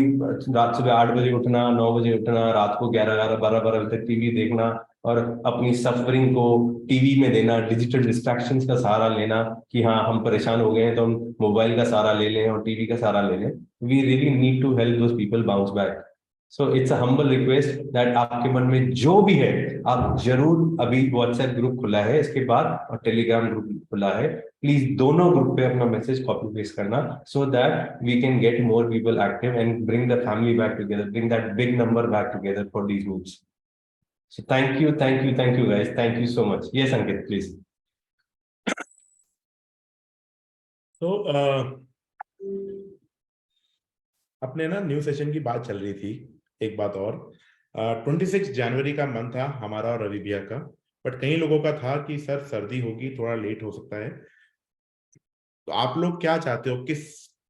[SPEAKER 8] रात सुबह 8 बजे उठना, 9 बजे उठना, रात को 11 12 बजे तक टीवी देखना और अपनी सफरिंग को टीवी में देना, डिजिटल डिस्ट्रैक्शंस का सहारा लेना कि हाँ हम परेशान हो गए हैं तो हम मोबाइल का सहारा ले लें और टीवी का सहारा ले लें। We really need to help those people bounce back. So it's a humble request that आपके मन में जो भी है, आप जरूर, अभी व्हाट्सएप ग्रुप खुला है इसके बाद और टेलीग्राम ग्रुप खुला है, प्लीज दोनों ग्रुप पे अपना मैसेज कॉपी पेस्ट करना, so that we can get more people active and bring the family back together, bring that big number back together for these meets. So thank you guys, thank you so much. Yes Ankit, please.
[SPEAKER 1] तो अपने ना new session की बात चल रही थी। एक बात और, 26 जनवरी का मन था हमारा और रवि भैया का, बट कई लोगों का था कि सर सर्दी होगी, थोड़ा लेट हो सकता है। तो आप लोग क्या चाहते हो, किस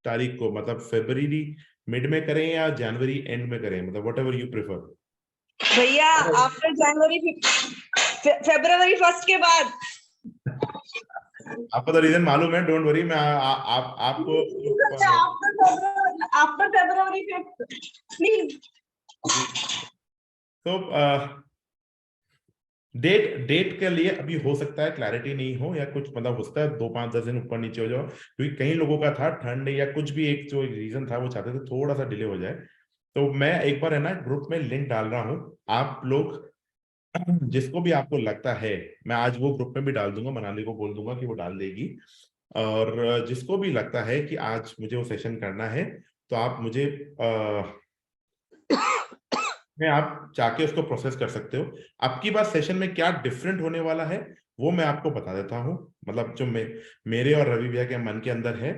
[SPEAKER 1] तारीख को, मतलब फरवरी मिड में करें या जनवरी एंड में करें, मतलब व्हाट एवर यू प्रेफर।
[SPEAKER 17] भैया आफ्टर जनवरी, फरवरी 1 के बाद।
[SPEAKER 1] आपको तो रीजन मालूम है, डोंट वरी, मैं आपको
[SPEAKER 17] आफ्टर फरवरी 5 प्लीज।
[SPEAKER 1] तो डेट के लिए अभी हो सकता है क्लैरिटी नहीं हो या कुछ, मतलब हो सकता है 2 5 10 दिन ऊपर नीचे हो जाओ, क्योंकि कई लोगों का था ठंड या कुछ भी एक जो रीजन था, वो चाहते थे थोड़ा सा डिले हो जाए। तो मैं एक बार है ना ग्रुप में लिंक डाल रहा हूँ, आप लोग जिसको भी आपको लगता है, मैं आज वो ग्रुप में भी डाल दूंगा, मनाली को बोल दूंगा कि वो डाल देगी, और जिसको भी लगता है कि आज मुझे वो सेशन करना है, तो आप मुझे आप जाके उसको प्रोसेस कर सकते हो। आपकी बात सेशन में क्या डिफरेंट होने वाला है वो मैं आपको बता देता हूँ, मतलब जो मेरे और रवि भैया के मन के अंदर है।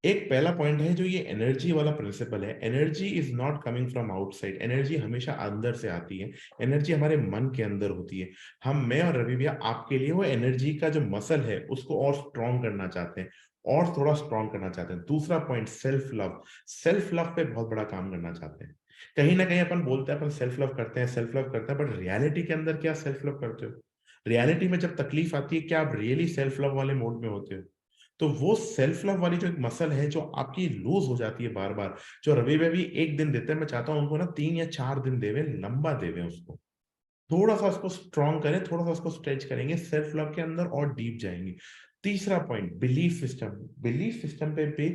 [SPEAKER 1] एक पहला पॉइंट है जो ये एनर्जी वाला प्रिंसिपल है, energy is not coming from outside, energy हमेशा अंदर से आती है, एनर्जी हमारे मन के अंदर होती है। मैं और रवि भैया आपके लिए वो एनर्जी का जो मसल है उसको और स्ट्रॉन्ग करना चाहते हैं, और थोड़ा स्ट्रॉन्ग करना चाहते हैं। दूसरा point self love, self love पे बहुत बड़ा काम करना चाहते हैं। कहीं ना कहीं अपन बोलते हैं अपन सेल्फ लव करते हैं, बट रियलिटी के अंदर क्या सेल्फ लव करते हो? रियलिटी में जब तकलीफ आती है, क्या आप रियली सेल्फ लव वाले मोड में होते हो? तो वो सेल्फ लव वाली जो एक मसल है जो आपकी लूज हो जाती है बार बार, जो रवि में भी 1 दिन देते हैं, मैं चाहता हूं उनको ना 3 या 4 दिन देवे, लंबा देवे उसको, थोड़ा सा उसको स्ट्रॉन्ग करें, थोड़ा सा उसको स्ट्रेच करेंगे, सेल्फ लव के अंदर और डीप जाएंगे। तीसरा point belief system, belief system पे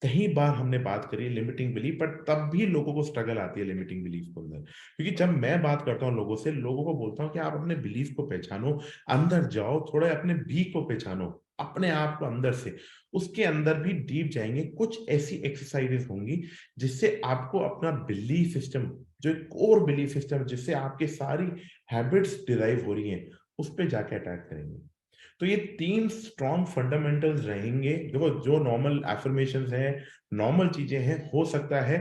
[SPEAKER 1] कई बार हमने बात करी लिमिटिंग बिलीफ, पर तब भी लोगों को स्ट्रगल आती है लिमिटिंग बिलीफ के अंदर, क्योंकि जब मैं बात करता हूँ लोगों से, लोगों को बोलता हूँ कि आप अपने बिलीफ को पहचानो, अंदर जाओ, थोड़ा अपने बी को पहचानो, अपने आप को अंदर से, उसके अंदर भी डीप जाएंगे। कुछ ऐसी एक्सरसाइजेस होंगी जिससे आपको अपना बिलीफ सिस्टम, जो कोर बिलीफ सिस्टम जिससे आपके सारी हैबिट्स डिराइव हो रही हैं, उस पे जाके अटैक करेंगे। तो ये 3 स्ट्रॉन्ग फंडामेंटल्स रहेंगे। देखो जो नॉर्मल एफर्मेशंस हैं, नॉर्मल चीजें हैं, हो सकता है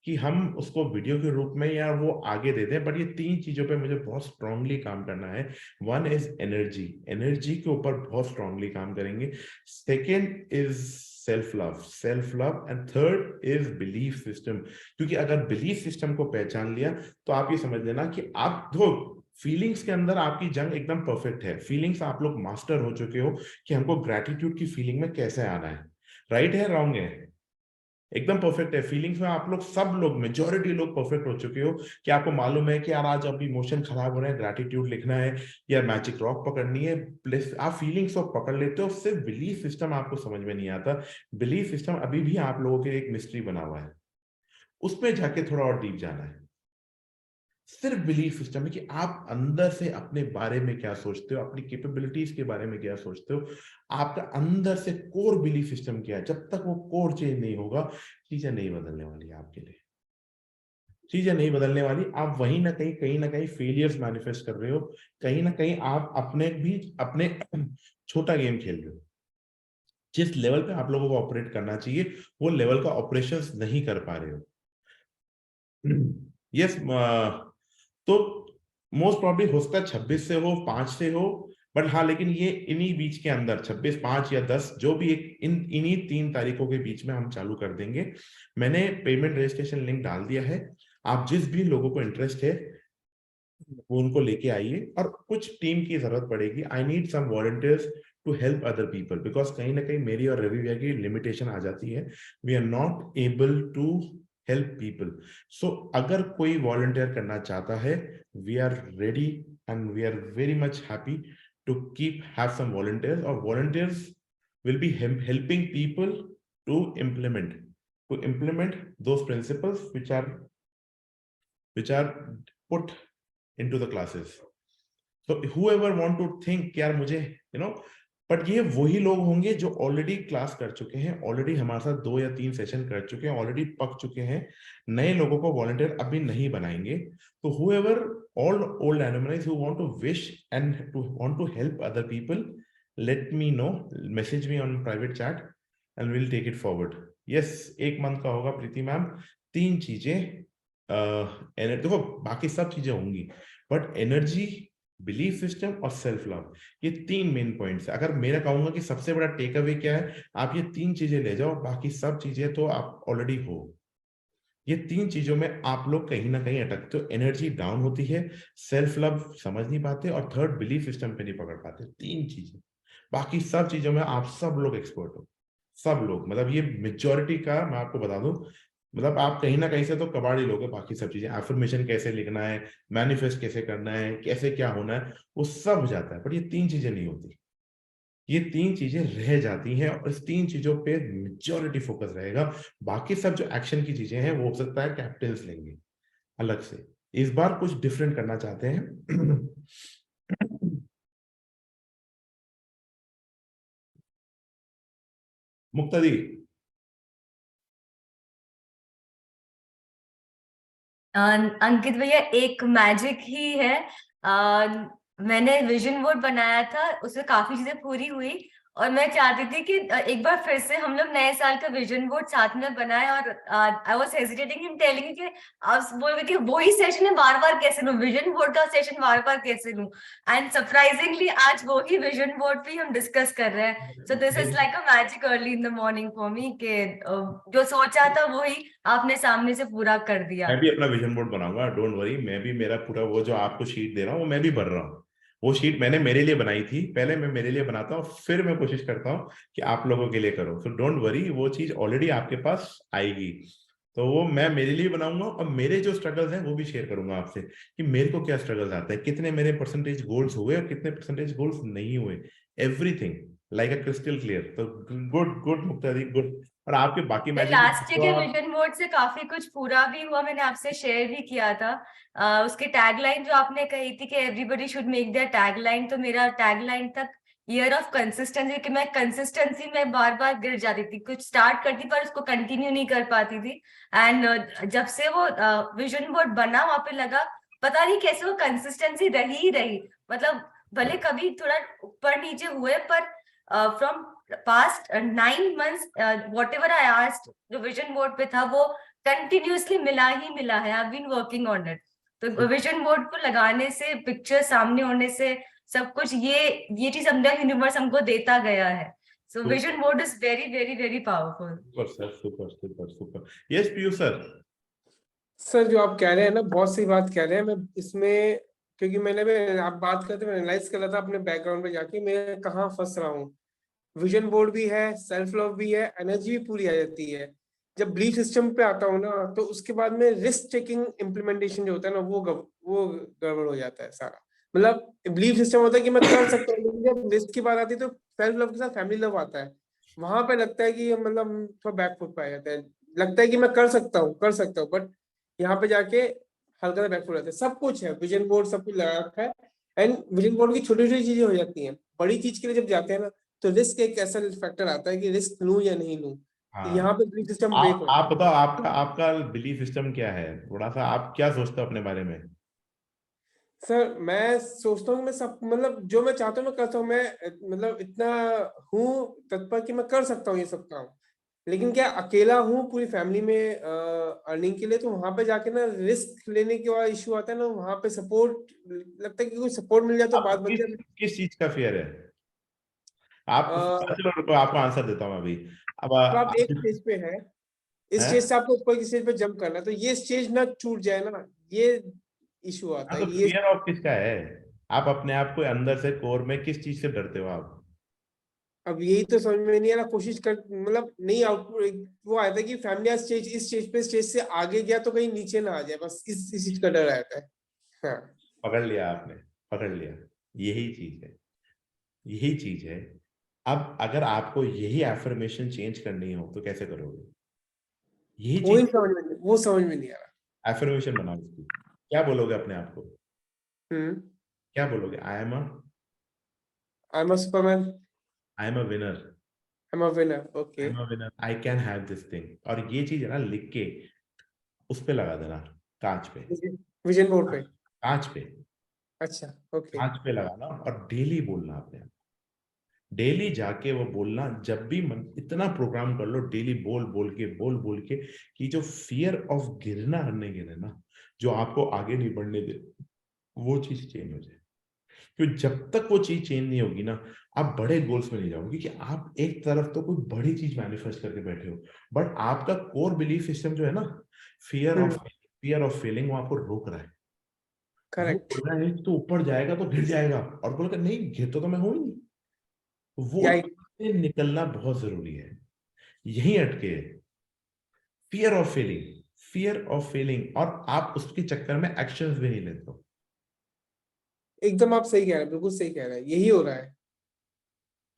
[SPEAKER 1] कि हम उसको वीडियो के रूप में या वो आगे दे दें, बट ये 3 चीजों पे मुझे बहुत स्ट्रांगली काम करना है। 1 इज एनर्जी, एनर्जी के ऊपर बहुत स्ट्रांगली काम करेंगे। Second is self love, and third is belief system, क्योंकि अगर बिलीफ सिस्टम को पहचान लिया तो आप ये समझ लेना कि आप फीलिंग्स के अंदर आपकी जंग एकदम परफेक्ट है। फीलिंग्स आप लोग मास्टर हो चुके हो कि हमको ग्रैटिट्यूड की फीलिंग में कैसे आना है, राइट है रॉन्ग है, एकदम परफेक्ट है। फीलिंग्स में आप लोग, सब लोग, मेजॉरिटी लोग परफेक्ट हो चुके हो कि आपको मालूम है कि यार आज अब इमोशन खराब हो रहे हैं, ग्रैटिट्यूड लिखना है या मैजिक रॉक पकड़नी है, प्लस आप फीलिंग्स को पकड़ लेते हो। सिर्फ बिलीफ सिस्टम आपको समझ में नहीं आता। बिलीफ सिस्टम अभी भी आप लोगों के एक मिस्ट्री बना हुआ है, उसमें जाके थोड़ा और डीप जाना है। सिर्फ बिलीफ सिस्टम है कि आप अंदर से अपने बारे में क्या सोचते हो, अपनी कैपेबिलिटीज के बारे में क्या सोचते हो, आपका अंदर से कोर बिलीफ सिस्टम क्या है। जब तक वो कोर चेंज नहीं होगा, चीजें नहीं बदलने वाली है आपके लिए। चीजें नहीं बदलने वाली। आप वहीं ना कहीं फेलियर्स मैनिफेस्ट कर रहे हो, कहीं ना कहीं आप अपने छोटा गेम खेल रहे हो। जिस लेवल पे आप लोगों को ऑपरेट करना चाहिए वो लेवल का ऑपरेशंस नहीं कर पा रहे हो। यस, तो मोस्ट प्रॉब्ली हो सकता है 26 से हो, 5 से हो, बट हाँ, लेकिन ये इन्हीं बीच के अंदर 26, 5 या 10 जो भी एक इन्हीं 3 तारीखों के बीच में हम चालू कर देंगे। मैंने पेमेंट रजिस्ट्रेशन लिंक डाल दिया है, आप जिस भी लोगों को इंटरेस्ट है वो उनको लेके आइए। और कुछ टीम की जरूरत पड़ेगी, I need some volunteers to help other people, because कहीं ना कहीं मेरी और रवि भैया की लिमिटेशन आ जाती है, we are not able to help people. So अगर कोई वॉलंटियर करना चाहता है, we are ready and we are very much happy to have some volunteers, or volunteers will be helping people to implement those principles which are put into the classes. So whoever want to think यार मुझे but ये वही लोग होंगे जो already class कर चुके हैं, ऑलरेडी हमारे साथ 2 या 3 सेशन कर चुके हैं, ऑलरेडी पक चुके हैं। नए लोगों को वॉलंटियर अभी नहीं बनाएंगे। तो whoever, all old alumni who want to wish and to want to help other people, let me know, message me on private chat and we'll take it forward. Yes, 1 month का होगा प्रीति ma'am. 3 चीजें, देखो बाकी सब चीजें होंगी, but energy, belief system और self love, ये 3 मेन पॉइंट्स है। अगर मेरा कहूंगा कि सबसे बड़ा टेक अवे क्या है, आप ये 3 चीजें ले जाओ, बाकी सब चीजें तो आप ऑलरेडी हो। ये 3 चीजों में आप लोग कहीं ना कहीं अटकते हो, एनर्जी डाउन होती है, सेल्फ लव समझ नहीं पाते, और थर्ड बिलीफ सिस्टम पे नहीं पकड़ पाते। 3 चीजें, बाकी सब चीजों में आप सब लोग एक्सपर्ट हो, सब लोग। मतलब ये मेजॉरिटी का मैं आपको बता दूं, मतलब आप कहीं ना कहीं से तो कबाड़ी लोग हैं। बाकी सब चीजें, एफर्मेशन कैसे लिखना है, मैनिफेस्ट कैसे करना है, कैसे क्या होना है, वो सब हो जाता है, पर ये 3 चीजें नहीं होती। ये 3 चीजें रह जाती हैं, और इस 3 चीजों पे मेजॉरिटी फोकस रहेगा। बाकी सब जो एक्शन की चीजें हैं वो हो सकता है कैप्टन्स लेंगे अलग से। इस बार कुछ डिफरेंट करना चाहते हैं। मुक्ता दी,
[SPEAKER 18] अंकित भैया, एक मैजिक ही है। मैंने विजन बोर्ड बनाया था, उसमें काफी चीजें पूरी हुई, और मैं चाहती थी कि एक बार फिर से हम लोग नए साल का विजन बोर्ड साथ में बनाए। और I was hesitating in telling कि आप बोल रहे थे वही सेशन है, बार बार कैसे लूं विजन बोर्ड का सेशन, बार बार कैसे लूं। एंड सरप्राइजिंगली आज वो ही विजन बोर्ड पे हम डिस्कस कर रहे हैं। So this is like a magic early in the morning for me, कि जो सोचा था वही आपने सामने से पूरा कर दिया।
[SPEAKER 1] मैं भी अपना विजन बोर्ड बनाऊंगा, डोंट वरी। मैं भी मेरा पूरा वो जो आपको शीट दे रहा हूँ वो मैं भी भर रहा हूँ। वो शीट मैंने मेरे लिए बनाई थी, पहले मैं मेरे लिए बनाता हूँ, फिर मैं कोशिश करता हूँ कि आप लोगों के लिए करो। सो डोंट वरी, वो चीज ऑलरेडी आपके पास आएगी। तो वो मैं मेरे लिए बनाऊंगा, और मेरे जो स्ट्रगल्स हैं वो भी शेयर करूंगा आपसे कि मेरे को क्या स्ट्रगल्स आते हैं, कितने मेरे परसेंटेज गोल्स हुए और कितने परसेंटेज गोल्स नहीं हुए, everything like a crystal clear. तो गुड गुड मुक्ता दी, गुड। और आपके बाकी मैजिक
[SPEAKER 18] लास्ट के विजन बोर्ड से काफी कुछ पूरा भी हुआ, मैंने आपसे शेयर भी किया था। उसके टैगलाइन जो आपने कही थी कि everybody should make their tagline, तो मेरा टैगलाइन तक ईयर ऑफ कंसिस्टेंसी, कि मैं कंसिस्टेंसी में बार बार गिर जाती थी, कुछ स्टार्ट करती पर उसको कंटिन्यू नहीं कर पाती थी। एंड जब से वो विजन बोर्ड बना, वहां पे लगा पता नहीं कैसे वो कंसिस्टेंसी रही ही रही। मतलब भले कभी थोड़ा ऊपर नीचे हुए, पर from past 9 months whatever I asked, जो विजन बोर्ड पे था वो कंटिन्यूअसली मिला ही मिला है। I've been working on it। तो विजन बोर्ड को लगाने से, पिक्चर सामने होने से, सब कुछ ये चीज हमने यूनिवर्स हमको देता गया है। So vision board is very very very powerful.
[SPEAKER 1] Super sir, super super super. Yes Piyush
[SPEAKER 14] sir, जो आप कह रहे हैं ना, बहुत सही बात कह रहे हैं। मैं इसमें, क्योंकि मैंने आप बात करते मैं एनालाइज कर रहा था अपने बैकग्राउंड पे जाके, मैं कहाँ फंस रहा हूँ। विजन बोर्ड भी है, सेल्फ लव भी है, एनर्जी भी पूरी आ जाती है। जब बिलीफ सिस्टम पे आता हूँ ना, तो उसके बाद में रिस्क टेकिंग इम्प्लीमेंटेशन जो होता है ना, वो गड़बड़ हो जाता है सारा। मतलब बिलीफ सिस्टम होता है कि मैं कर सकता हूँ, लेकिन जब रिस्क की बात आती है तो सेल्फ लव के साथ फैमिली लव आता है। वहां पे लगता है कि मतलब थोड़ा बैकफुट पे आ जाता है, लगता है कि मैं कर सकता हूँ, बट यहाँ पे जाके हल्का सा बैकफुट रहता है। सब कुछ है, विजन बोर्ड सब कुछ लगा रखा है, एंड विजन बोर्ड की छोटी छोटी चीजें हो जाती हैं। बड़ी चीज के लिए जब जाते हैं ना, तो रिस्क एक ऐसा फैक्टर आता है कि रिस्क लूं या नहीं लूं।
[SPEAKER 1] हाँ
[SPEAKER 14] यहाँ पे बिलीफ सिस्टम ब्रेक हो
[SPEAKER 1] आप बताओ, आपका आपका बिलीफ सिस्टम क्या है, थोड़ा सा आप क्या सोचते हो अपने बारे में?
[SPEAKER 14] सर मैं सोचता हूँ कि मैं सब मतलब जो मैं चाहता हूँ मैं करता हूँ। मैं मतलब इतना हूँ तत्पर कि मैं कर सकता हूँ ये सब काम, लेकिन क्या अकेला हूँ पूरी फैमिली में अर्निंग के लिए, तो वहां पे जाके ना रिस्क लेने के बाद इशू आता है ना, वहां पे सपोर्ट लगता है कि कोई सपोर्ट मिल जाए तो बात
[SPEAKER 1] आपको
[SPEAKER 14] बन
[SPEAKER 1] किस
[SPEAKER 14] जाए।
[SPEAKER 1] किस चीज का फियर है? आप चलो रुको, आपको आंसर देता हूँ अभी। अब
[SPEAKER 14] तो आप एक स्टेज पे है, इस स्टेज से आपको ऊपर की स्टेज पे जंप करना है, तो ये स्टेज ना छूट जाए ना, ये इशू आता
[SPEAKER 1] तो
[SPEAKER 14] है। ये
[SPEAKER 1] फियर ऑफ किसका है? आप अपने आप को अंदर से कोर में किस चीज से डरते हो आप?
[SPEAKER 14] अब यही तो समझ में नहीं आ रहा, कोशिश कर मतलब नहीं आउटपुट वो आया था कि फैमिली स्टेज इस स्टेज पे स्टेज से आगे गया तो कहीं नीचे ना आ जाए, बस इस चीज का डर रहता है। हाँ
[SPEAKER 1] पकड़ लिया आपने, पकड़ लिया। यही चीज है, यही चीज है। अब अगर आपको यही एफर्मेशन चेंज करनी हो तो कैसे करोगे? यही
[SPEAKER 14] वो
[SPEAKER 1] चीज,
[SPEAKER 14] समझ में नहीं आ रहा।
[SPEAKER 1] एफर्मेशन बनाओ इसकी। क्या बोलोगे अपने आप को?
[SPEAKER 14] हम्म
[SPEAKER 1] क्या बोलोगे? I am
[SPEAKER 14] I'm a Superman,
[SPEAKER 1] I am a winner,
[SPEAKER 14] I'm a winner,
[SPEAKER 1] I
[SPEAKER 14] okay.
[SPEAKER 1] Am a winner, I can have this thing. और ये चीज है ना, लिख के उस पे लगा देना, कांच पे,
[SPEAKER 14] विजन बोर्ड पे।
[SPEAKER 1] कांच पे,
[SPEAKER 14] अच्छा ओके।
[SPEAKER 1] कांच पे लगाना और डेली बोलना अपने आप। डेली जाके वो बोलना, जब भी मन इतना प्रोग्राम कर लो, डेली बोल बोल के कि जो फियर ऑफ गिरना नहीं गिरे ना, जो आपको आगे नहीं बढ़ने दे, वो चीज चेंज हो जाए। क्योंकि जब तक वो चीज चेंज नहीं होगी ना, आप बड़े गोल्स में नहीं जाओगे। क्योंकि आप एक तरफ तो कोई बड़ी चीज मैनिफेस्ट करके बैठे हो, बट आपका कोर बिलीफ सिस्टम जो है ना, फियर ऑफ फेलिंग, वो आपको रोक रहा है। वो बोल रहा है तो ऊपर जाएगा तो गिर जाएगा, और बोलेगा नहीं गिर तो मैं हूं ही नहीं। वो से निकलना बहुत जरूरी है, यही अटके है। Fear of Fehling, fear of Fehling, और आप उसके चक्कर में एक्शंस भी नहीं लेते हो।
[SPEAKER 14] एकदम आप सही कह रहे हैं, बिल्कुल सही कह रहे हैं, यही हो रहा है।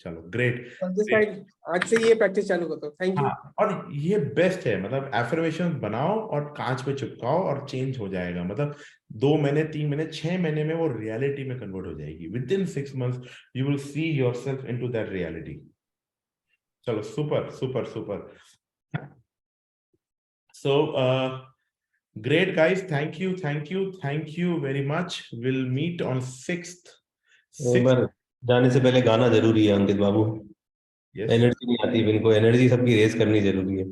[SPEAKER 1] चलो ग्रेट,
[SPEAKER 14] आज से ये प्रैक्टिस चालू करता हूँ। Thank you.
[SPEAKER 1] हाँ, और ये बेस्ट है, मतलब एफर्मेशन बनाओ और कांच पे चिपकाओ और चेंज हो जाएगा। मतलब 2 महीने, 3 महीने, 6 महीने में वो रियलिटी में कन्वर्ट हो जाएगी। With in 6 months you will see yourself into that reality. चलो super super super. So great guys, thank you very much. We'll meet on 6th.
[SPEAKER 8] एक बार जाने से पहले गाना जरूरी है अंकित बाबू। एनर्जी नहीं आती, इनको एनर्जी सबकी रेस करनी जरूरी है।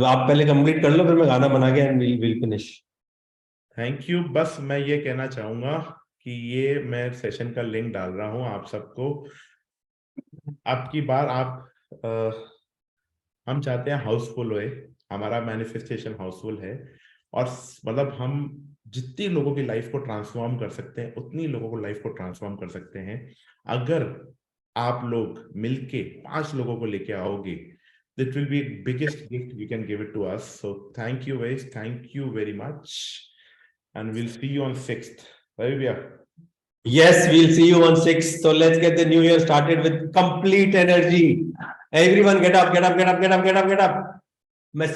[SPEAKER 8] आप पहले कंप्लीट कर लो, फिर मैं गाना बना के and will finish.
[SPEAKER 1] Thank you. बस मैं ये कहना चाहूंगा कि ये मैं सेशन का लिंक डाल रहा हूं आप सबको। आपकी बार आप हम चाहते हैं हाउसफुल होए, हमारा मैनिफेस्टेशन हाउसफुल है, और मतलब हम जितनी लोगों की लाइफ को ट्रांसफॉर्म कर सकते हैं उतनी लोगों को लाइफ को ट्रांसफॉर्म कर सकते हैं। अगर आप लोग मिलके 5 लोगों को लेके आओगे, that will be the biggest gift you can give it to us. So thank you guys, thank you very much, and we'll see you on 6th. Right, Bhaiya?
[SPEAKER 8] Yes, we'll see you on 6th. So let's get the new year started with complete energy. Everyone get up, get up, get up, get up, get up, get up.